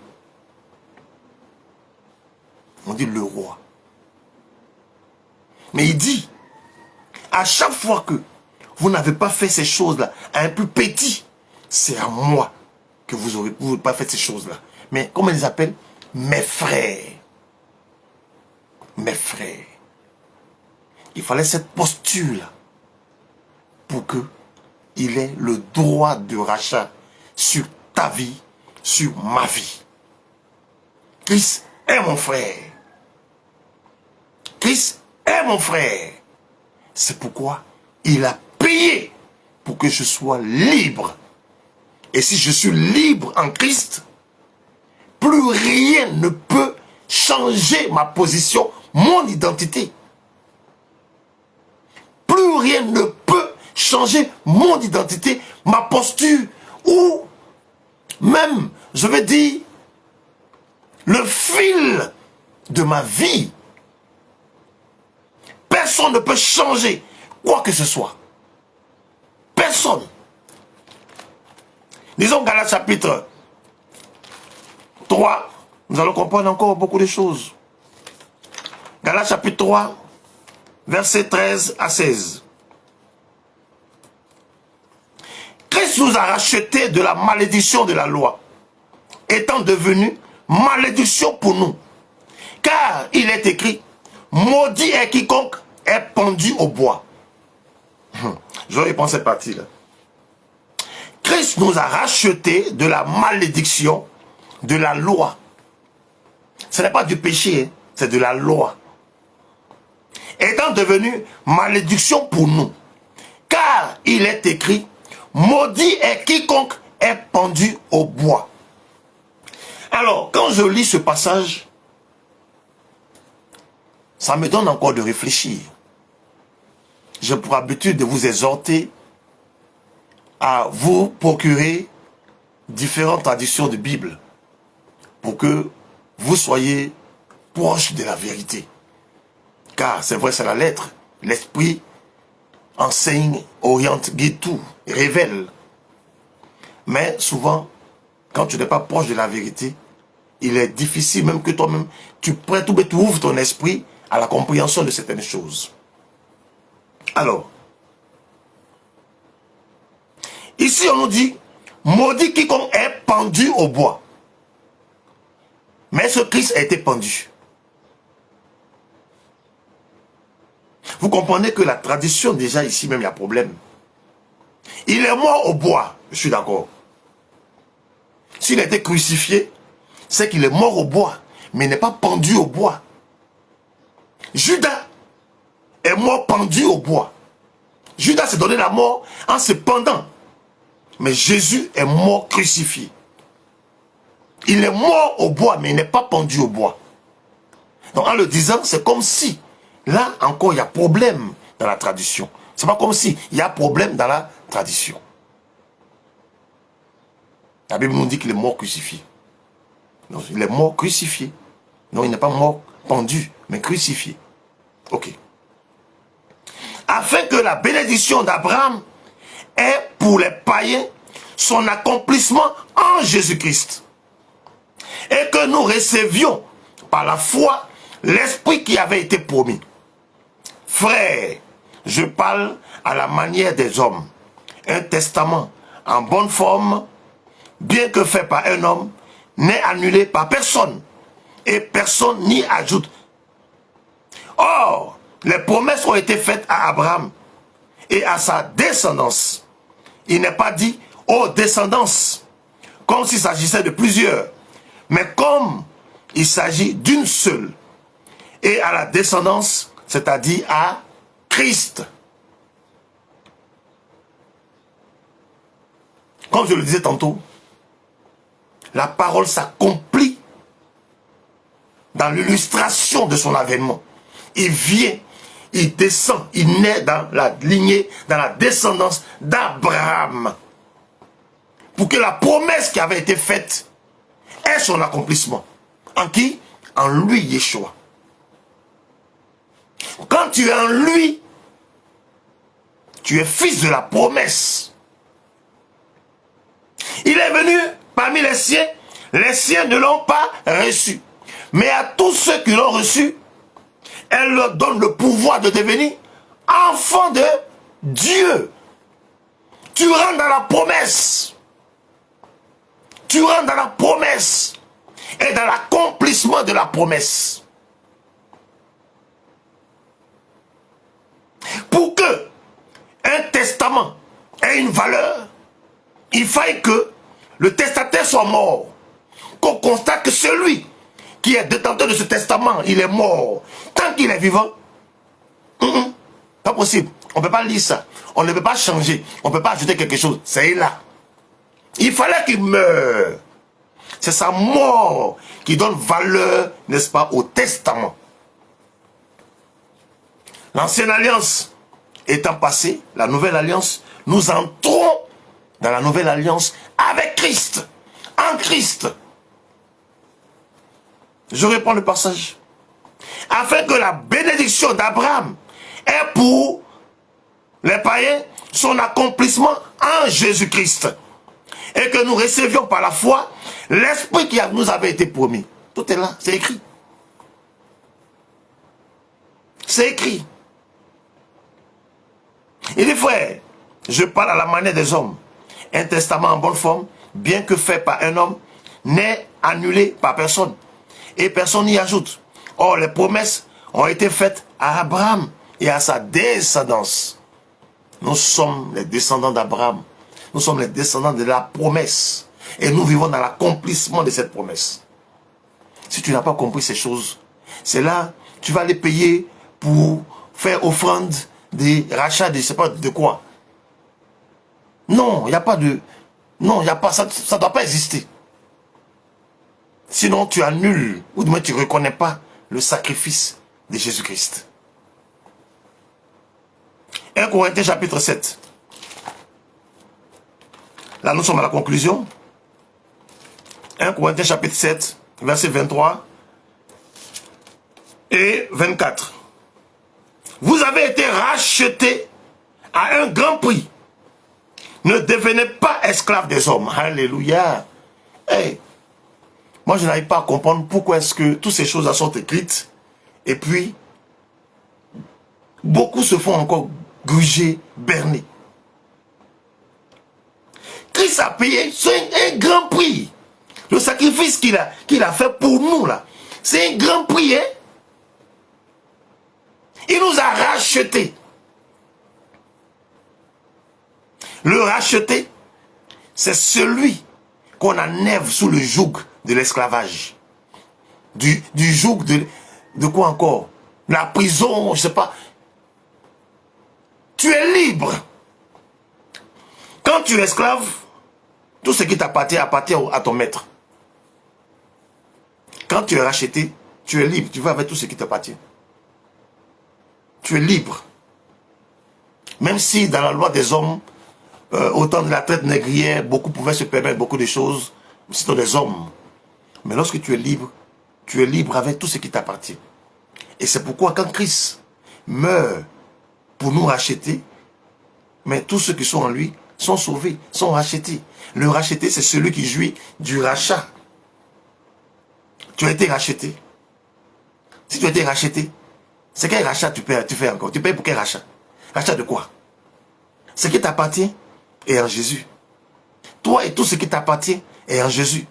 A: On dit le roi. Mais il dit, à chaque fois que vous n'avez pas fait ces choses-là, à un plus petit, c'est à moi que vous n'avez pas fait ces choses-là. Mais comment ils les appellent? Mes frères. Mes frères. Il fallait cette posture-là pour qu'il ait le droit de rachat sur ta vie, sur ma vie. Christ est mon frère. Christ est mon frère. C'est pourquoi il a payé pour que je sois libre. Et si je suis libre en Christ, plus rien ne peut changer ma position, mon identité. Plus rien ne peut changer mon identité, ma posture, ou même, je vais dire, le fil de ma vie. Personne ne peut changer quoi que ce soit. Personne. Disons Galates chapitre 3, nous allons comprendre encore beaucoup de choses. Galates chapitre 3, versets 13 à 16. Christ nous a rachetés de la malédiction de la loi, étant devenu malédiction pour nous. Car il est écrit, maudit est quiconque est pendu au bois. J'aurais pensé cette partie-là. Christ nous a rachetés de la malédiction de la loi. Ce n'est pas du péché, hein, c'est de la loi. Étant devenu malédiction pour nous. Car il est écrit, maudit est quiconque est pendu au bois. Alors, quand je lis ce passage, ça me donne encore de réfléchir. j'ai pour habitude de vous exhorter à vous procurer différentes traductions de Bible pour que vous soyez proche de la vérité. Car c'est vrai, c'est la lettre. L'esprit enseigne, oriente, guide tout, révèle. Mais souvent, quand tu n'es pas proche de la vérité, il est difficile même que toi-même, tu prêtes ou tu ouvres ton esprit à la compréhension de certaines choses. Alors, ici on nous dit, maudit quiconque est pendu au bois. Mais ce Christ a été pendu. Vous comprenez que la tradition, déjà ici même, il y a problème. Il est mort au bois, je suis d'accord. S'il a été crucifié, c'est qu'il est mort au bois, mais il n'est pas pendu au bois. Judas est mort pendu au bois. Judas s'est donné la mort en se pendant. Mais Jésus est mort crucifié. Il est mort au bois, mais il n'est pas pendu au bois. Donc en le disant, c'est comme si, là encore, il y a problème dans la tradition. C'est pas comme si il y a problème dans la tradition. La Bible nous dit qu'il est mort crucifié. Non, il est mort crucifié. Non, il n'est pas mort pendu, mais crucifié. Ok. Afin que la bénédiction d'Abraham ait pour les païens son accomplissement en Jésus-Christ. Et que nous recevions par la foi l'esprit qui avait été promis. Frères, je parle à la manière des hommes. Un testament en bonne forme, bien que fait par un homme, n'est annulé par personne. Et personne n'y ajoute. Or, les promesses ont été faites à Abraham et à sa descendance. Il n'est pas dit aux descendances, comme s'il s'agissait de plusieurs, mais comme il s'agit d'une seule. Et à la descendance, c'est-à-dire à Christ. Comme je le disais tantôt, la parole s'accomplit dans l'illustration de son avènement. Il vient, il descend, il naît dans la lignée, dans la descendance d'Abraham. Pour que la promesse qui avait été faite ait son accomplissement. En qui? En lui, Yeshua. Quand tu es en lui, tu es fils de la promesse. Il est venu parmi les siens ne l'ont pas reçu. Mais à tous ceux qui l'ont reçu, elle leur donne le pouvoir de devenir enfants de Dieu. Tu rentres dans la promesse. Tu rentres dans la promesse et dans l'accomplissement de la promesse. Pour que un testament ait une valeur, il faille que le testataire soit mort. Qu'on constate que celui qui est détenteur de ce testament, il est mort. Tant qu'il est vivant, pas possible. On ne peut pas lire ça. On ne peut pas changer. On ne peut pas ajouter quelque chose. C'est là. Il fallait qu'il meure. C'est sa mort qui donne valeur, n'est-ce pas, au testament. L'ancienne alliance étant passée, la nouvelle alliance, nous entrons dans la nouvelle alliance avec Christ. En Christ. Je reprends le passage. Afin que la bénédiction d'Abraham ait pour les païens son accomplissement en Jésus-Christ. Et que nous recevions par la foi l'esprit qui nous avait été promis. Tout est là, c'est écrit. C'est écrit. Il dit, frère, je parle à la manière des hommes. Un testament en bonne forme, bien que fait par un homme, n'est annulé par personne. Et personne n'y ajoute. Or, les promesses ont été faites à Abraham et à sa descendance. Nous sommes les descendants d'Abraham. Nous sommes les descendants de la promesse. Et nous vivons dans l'accomplissement de cette promesse. Si tu n'as pas compris ces choses, c'est là, tu vas les payer pour faire offrande des rachats de, je sais pas de quoi. Non, il n'y a pas de... Non, il n'y a pas... Ça ne doit pas exister. Sinon, tu annules, ou du moins tu ne reconnais pas le sacrifice de Jésus-Christ. 1 Corinthiens chapitre 7. Là, nous sommes à la conclusion. 1 Corinthiens chapitre 7, verset 23 et 24. Vous avez été rachetés à un grand prix. Ne devenez pas esclaves des hommes. Alléluia. Hey, moi, je n'arrive pas à comprendre pourquoi est-ce que toutes ces choses-là sont écrites. Et puis, beaucoup se font encore gruger, berner. Christ a payé un grand prix. Le sacrifice qu'il a fait pour nous, là, c'est un grand prix. Hein? Il nous a rachetés. Le racheter, c'est celui qu'on enlève sous le joug de l'esclavage. Du joug de quoi encore? La prison, je ne sais pas. Tu es libre. Quand tu es esclave, tout ce qui t'appartient appartient à ton maître. Quand tu es racheté, tu es libre. Tu vas avec tout ce qui t'appartient. Tu es libre. Même si dans la loi des hommes, au temps de la traite négrière, beaucoup pouvaient se permettre beaucoup de choses. C'est des hommes. Mais lorsque tu es libre avec tout ce qui t'appartient. Et c'est pourquoi quand Christ meurt pour nous racheter, mais tous ceux qui sont en lui sont sauvés, sont rachetés. Le racheté, c'est celui qui jouit du rachat. Tu as été racheté. Si tu as été racheté, c'est quel rachat tu fais encore? Tu payes pour quel rachat? Rachat de quoi? Ce qui t'appartient est en Jésus. Toi et tout ce qui t'appartient est en Jésus.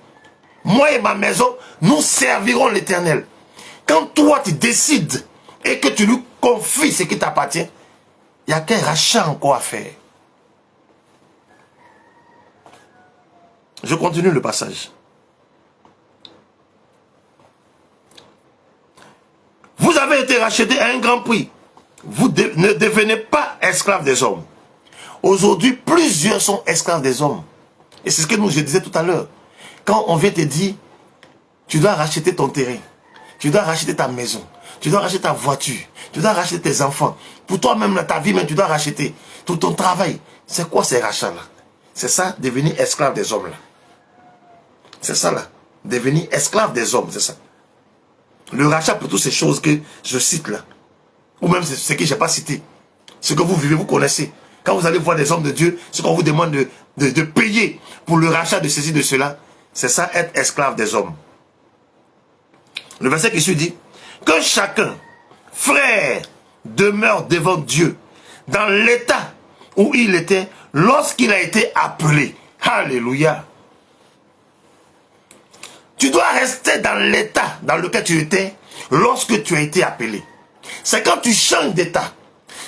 A: Moi et ma maison, nous servirons l'Éternel. Quand toi tu décides et que tu lui confies ce qui t'appartient, il n'y a qu'un rachat encore à faire. Je continue le passage. Vous avez été rachetés à un grand prix. Vous ne devenez pas esclaves des hommes. Aujourd'hui, plusieurs sont esclaves des hommes. Et c'est ce que je disais tout à l'heure. Quand on vient te dire, tu dois racheter ton terrain, tu dois racheter ta maison, tu dois racheter ta voiture, tu dois racheter tes enfants. Pour toi-même, dans ta vie, même, tu dois racheter tout ton travail. C'est quoi ces rachats-là? C'est ça, devenir esclave des hommes, là. C'est ça, là. Devenir esclave des hommes, c'est ça. Le rachat pour toutes ces choses que je cite, là. Ou même ce que je n'ai pas cité. Ce que vous vivez, vous connaissez. Quand vous allez voir des hommes de Dieu, ce qu'on vous demande de payer pour le rachat de ceci, de cela, c'est ça, être esclave des hommes. Le verset qui suit dit, que chacun, frère, demeure devant Dieu, dans l'état où il était, lorsqu'il a été appelé. Alléluia. Tu dois rester dans l'état dans lequel tu étais, lorsque tu as été appelé. C'est quand tu changes d'état,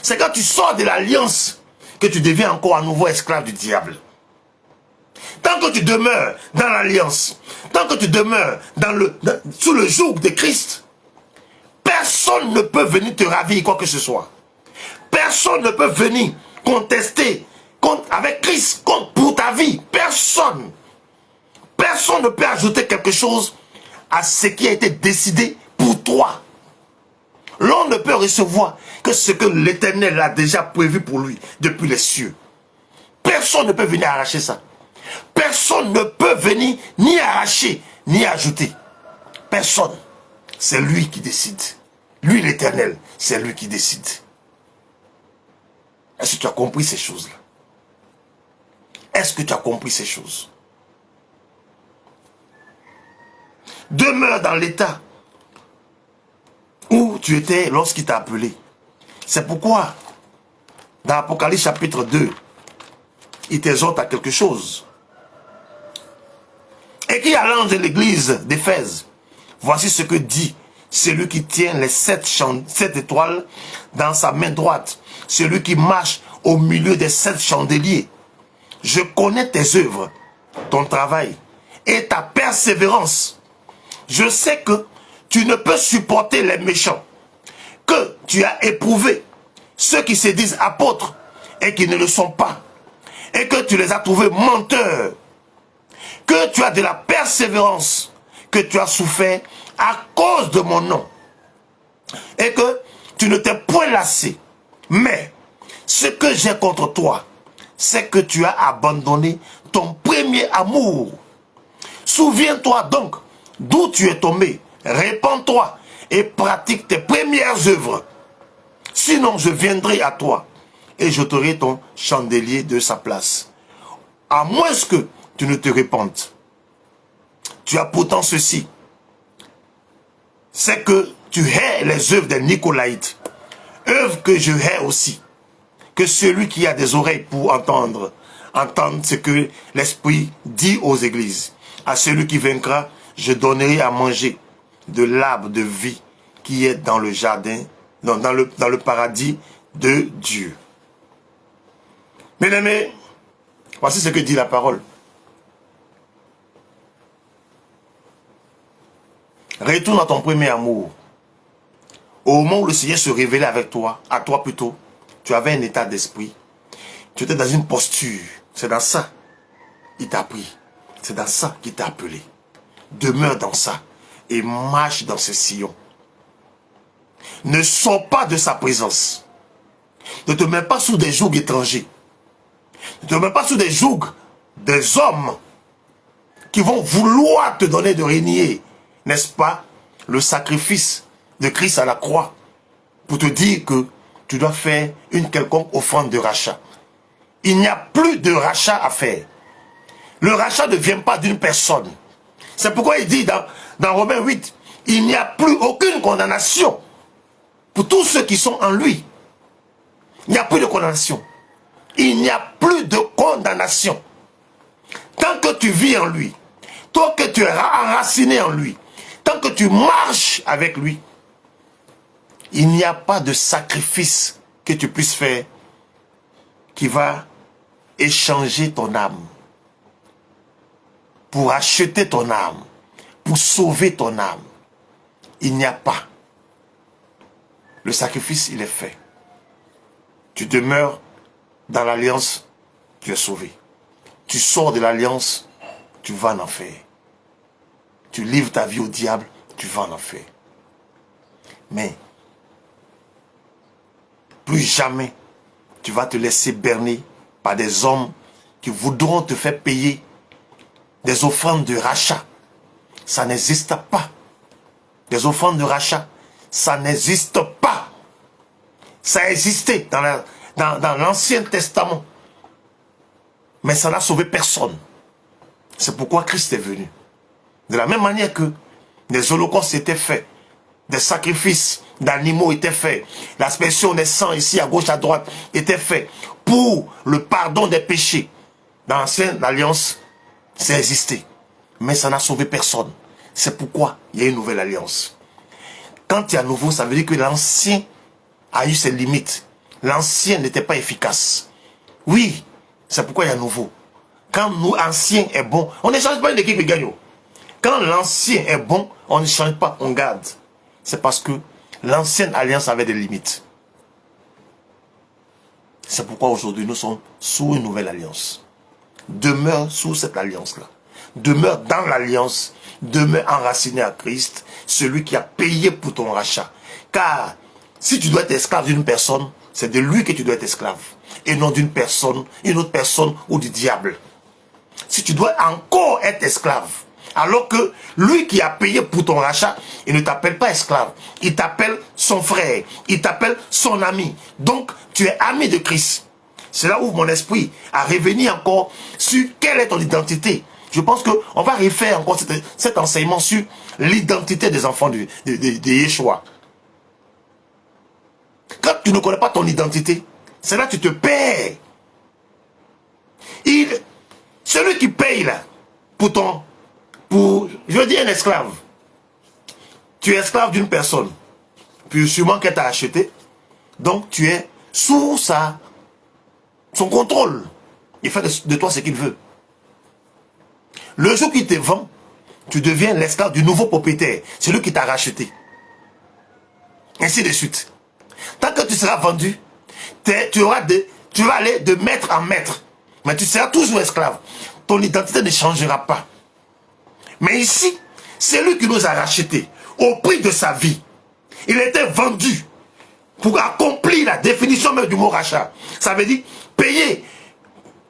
A: c'est quand tu sors de l'alliance, que tu deviens encore à nouveau esclave du diable. Tant que tu demeures dans l'alliance, tant que tu demeures sous le joug de Christ, personne ne peut venir te ravir quoi que ce soit. Personne ne peut venir contester avec Christ pour ta vie. Personne. Personne ne peut ajouter quelque chose à ce qui a été décidé pour toi. L'on ne peut recevoir que ce que l'Éternel a déjà prévu pour lui depuis les cieux. Personne ne peut venir arracher ça. Personne ne peut venir ni arracher, ni ajouter. Personne. C'est lui qui décide. Lui, l'Éternel, c'est lui qui décide. Est-ce que tu as compris ces choses-là? Est-ce que tu as compris ces choses? Demeure dans l'état où tu étais lorsqu'il t'a appelé. C'est pourquoi, dans Apocalypse chapitre 2, il t'exhorte à quelque chose. Et qui à l'ange de l'église d'Éphèse, voici ce que dit celui qui tient les 7 étoiles dans sa main droite, celui qui marche au milieu des 7 chandeliers. Je connais tes œuvres, ton travail et ta persévérance. Je sais que tu ne peux supporter les méchants, que tu as éprouvé ceux qui se disent apôtres et qui ne le sont pas, et que tu les as trouvés menteurs, que tu as de la persévérance, que tu as souffert à cause de mon nom, et que tu ne t'es point lassé. Mais Ce que j'ai contre toi, c'est que tu as abandonné ton premier amour. Souviens-toi donc d'où tu es tombé. Répands-toi et pratique tes premières œuvres. Sinon, je viendrai à toi et j'ôterai ton chandelier de sa place. À moins que tu ne te répandes. Tu as pourtant ceci. C'est que tu hais les œuvres des Nicolaïtes. Œuvres que je hais aussi. Que celui qui a des oreilles pour entendre ce que l'Esprit dit aux églises. À celui qui vaincra, je donnerai à manger de l'arbre de vie qui est dans le jardin, dans le paradis de Dieu. Bien-aimés, voici ce que dit la parole. Retourne à ton premier amour. Au moment où le Seigneur se révélait avec toi, à toi plutôt, tu avais un état d'esprit. Tu étais dans une posture. C'est dans ça qu'il t'a pris. C'est dans ça qu'il t'a appelé. Demeure dans ça et marche dans ce sillon. Ne sors pas de sa présence. Ne te mets pas sous des jougs étrangers. Ne te mets pas sous des jougs des hommes qui vont vouloir te donner de régner, n'est-ce pas, le sacrifice de Christ à la croix pour te dire que tu dois faire une quelconque offrande de rachat. Il n'y a plus de rachat à faire. Le rachat ne vient pas d'une personne. C'est pourquoi il dit dans Romains 8, il n'y a plus aucune condamnation pour tous ceux qui sont en lui. Il n'y a plus de condamnation. Il n'y a plus de condamnation. Tant que tu vis en lui, tant que tu es enraciné en lui, tant que tu marches avec lui, il n'y a pas de sacrifice que tu puisses faire qui va échanger ton âme, pour acheter ton âme, pour sauver ton âme. Il n'y a pas. Le sacrifice, il est fait. Tu demeures dans l'alliance, tu es sauvé. Tu sors de l'alliance, tu vas en enfer. Tu livres ta vie au diable, tu vas en enfer. Mais, plus jamais, tu vas te laisser berner par des hommes qui voudront te faire payer des offrandes de rachat. Ça n'existe pas. Des offrandes de rachat, ça n'existe pas. Ça existait dans l'Ancien Testament. Mais ça n'a sauvé personne. C'est pourquoi Christ est venu. De la même manière que des holocaustes étaient faits, des sacrifices d'animaux étaient faits, l'aspersion des sangs ici à gauche à droite était faite pour le pardon des péchés. Dans l'Ancienne Alliance, ça existait. Mais ça n'a sauvé personne. C'est pourquoi il y a une nouvelle alliance. Quand il y a nouveau, ça veut dire que l'ancien a eu ses limites. L'ancien n'était pas efficace. Oui, c'est pourquoi il y a nouveau. Quand nous, ancien est bon, on n'échange pas une équipe et gagne. Quand l'ancien est bon, on ne change pas, on garde. C'est parce que l'ancienne alliance avait des limites. C'est pourquoi aujourd'hui nous sommes sous une nouvelle alliance. Demeure sous cette alliance-là. Demeure dans l'alliance. Demeure enraciné à Christ, celui qui a payé pour ton rachat. Car si tu dois être esclave d'une personne, c'est de lui que tu dois être esclave. Et non d'une personne, une autre personne ou du diable. Si tu dois encore être esclave, alors que lui qui a payé pour ton rachat, il ne t'appelle pas esclave. Il t'appelle son frère. Il t'appelle son ami. Donc, tu es ami de Christ. Cela ouvre mon esprit à revenir encore sur quelle est ton identité. Je pense qu'on va refaire encore cet enseignement sur l'identité des enfants de Yeshua. Quand tu ne connais pas ton identité, c'est là que tu te perds. Celui qui paye là, je veux dire un esclave. Tu es esclave d'une personne. Puis sûrement qu'elle t'a acheté. Donc tu es sous son contrôle. Il fait de toi ce qu'il veut. Le jour qu'il te vend, tu deviens l'esclave du nouveau propriétaire. Celui qui t'a racheté. Ainsi de suite. Tant que tu seras vendu, tu vas aller de maître en maître. Mais tu seras toujours esclave. Ton identité ne changera pas. Mais ici, c'est lui qui nous a rachetés au prix de sa vie. Il était vendu pour accomplir la définition même du mot rachat. Ça veut dire payer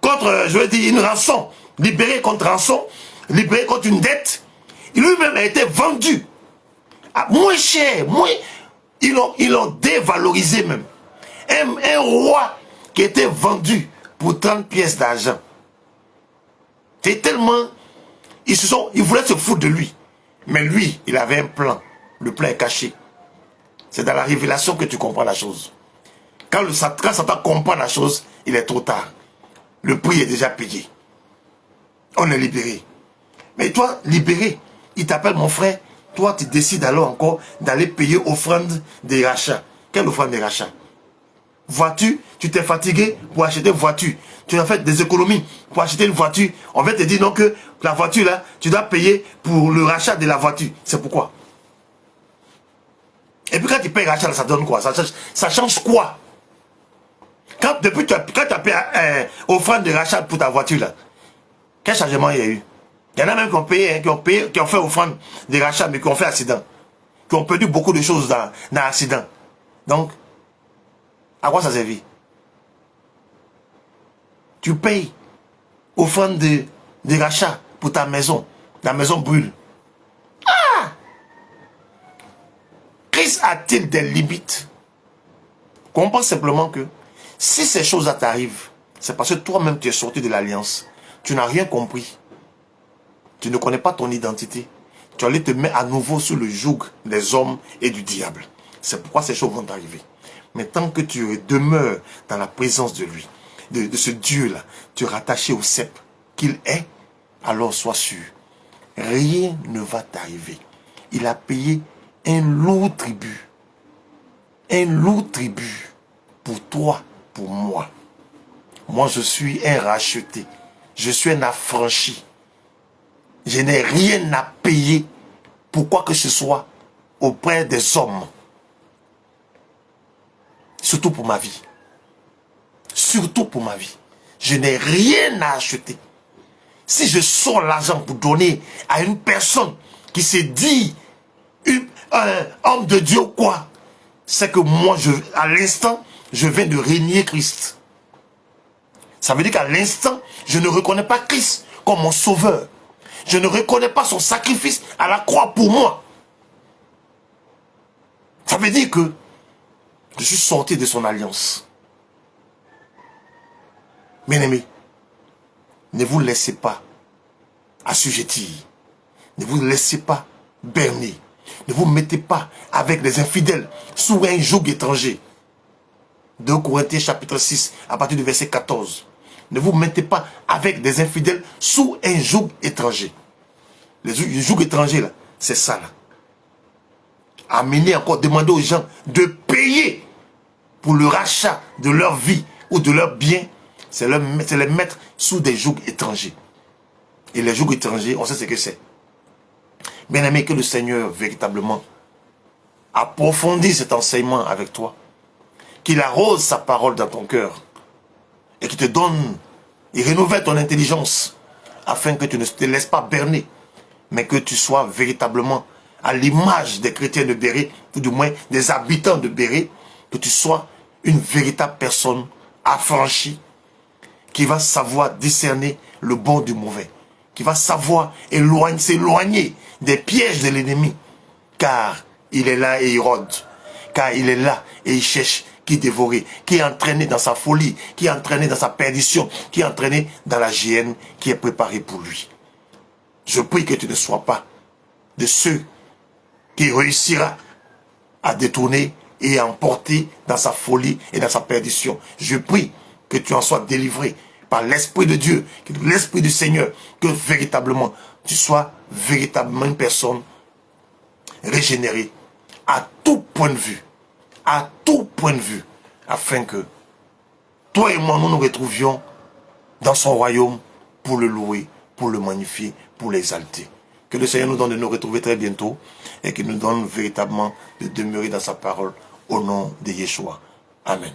A: contre, je veux dire, une rançon, libérer contre rançon, libérer contre une dette. Lui-même a été vendu à moins cher, ils l'ont dévalorisé même. Un roi qui était vendu pour 30 pièces d'argent. C'est tellement... Ils voulaient se foutre de lui. Mais lui, il avait un plan. Le plan est caché. C'est dans la révélation que tu comprends la chose. Quand Satan comprend la chose, il est trop tard. Le prix est déjà payé. On est libéré. Mais toi, libéré, il t'appelle mon frère. Toi, tu décides alors encore d'aller payer offrande des rachats. Quelle offrande des rachats? Voiture, tu t'es fatigué pour acheter une voiture. Tu as fait des économies pour acheter une voiture. On va te dire non que la voiture là, tu dois payer pour le rachat de la voiture. C'est pourquoi. Et puis quand tu payes rachat, ça donne quoi? Ça change quoi? Quand tu as payé offrande de rachat pour ta voiture là, quel changement il y a eu? Il y en a même qui ont payé, qui ont fait offrande de rachat, mais qui ont fait accident. Qui ont perdu beaucoup de choses dans l'accident. Donc, à quoi ça servit? Tu payes offrande de rachat pour ta maison. La maison brûle. Ah! Christ a-t-il des limites? Comprends simplement que si ces choses-là t'arrivent, c'est parce que toi-même tu es sorti de l'alliance. Tu n'as rien compris. Tu ne connais pas ton identité. Tu allais te mettre à nouveau sous le joug des hommes et du diable. C'est pourquoi ces choses vont t'arriver. Mais tant que tu demeures dans la présence de lui, de ce Dieu-là, tu es rattaché au cep qu'il est, alors sois sûr, rien ne va t'arriver. Il a payé un lourd tribut. Un lourd tribut pour toi, pour moi. Moi, je suis un racheté. Je suis un affranchi. Je n'ai rien à payer pour quoi que ce soit auprès des hommes. Surtout pour ma vie. Surtout pour ma vie. Je n'ai rien à acheter. Si je sors l'argent pour donner à une personne qui se dit un homme de Dieu ou quoi, c'est que moi, à l'instant, je viens de régner Christ. Ça veut dire qu'à l'instant, je ne reconnais pas Christ comme mon sauveur. Je ne reconnais pas son sacrifice à la croix pour moi. Ça veut dire que je suis sorti de son alliance. Bien-aimés, ne vous laissez pas assujettir. Ne vous laissez pas berner. Ne vous mettez pas avec les infidèles sous un joug étranger. 2 Corinthiens chapitre 6, à partir du verset 14. Ne vous mettez pas avec des infidèles sous un joug étranger. Le joug étranger, là, c'est ça. Là. Amener encore, demander aux gens de payer pour le rachat de leur vie ou de leurs biens. C'est les mettre sous des jougs étrangers. Et les jougs étrangers, on sait ce que c'est. Bien aimé, que le Seigneur véritablement approfondisse cet enseignement avec toi. Qu'il arrose sa parole dans ton cœur. Et qu'il te donne et renouvelle ton intelligence. Afin que tu ne te laisses pas berner. Mais que tu sois véritablement à l'image des chrétiens de Béret. Ou du moins des habitants de Béret. Que tu sois une véritable personne affranchie. Qui va savoir discerner le bon du mauvais. Qui va savoir s'éloigner des pièges de l'ennemi. Car il est là et il rôde. Car il est là et il cherche qui dévorer, qui est entraîné dans sa folie, qui est entraîné dans sa perdition, qui est entraîné dans la géhenne qui est préparée pour lui. Je prie que tu ne sois pas de ceux qui réussira à détourner et à emporter dans sa folie et dans sa perdition. Je prie que tu en sois délivré par l'Esprit de Dieu, l'Esprit du Seigneur, que véritablement tu sois véritablement une personne régénérée à tout point de vue. À tout point de vue, afin que toi et moi, nous nous retrouvions dans son royaume pour le louer, pour le magnifier, pour l'exalter. Que le Seigneur nous donne de nous retrouver très bientôt et qu'il nous donne véritablement de demeurer dans sa parole au nom de Yeshua. Amen.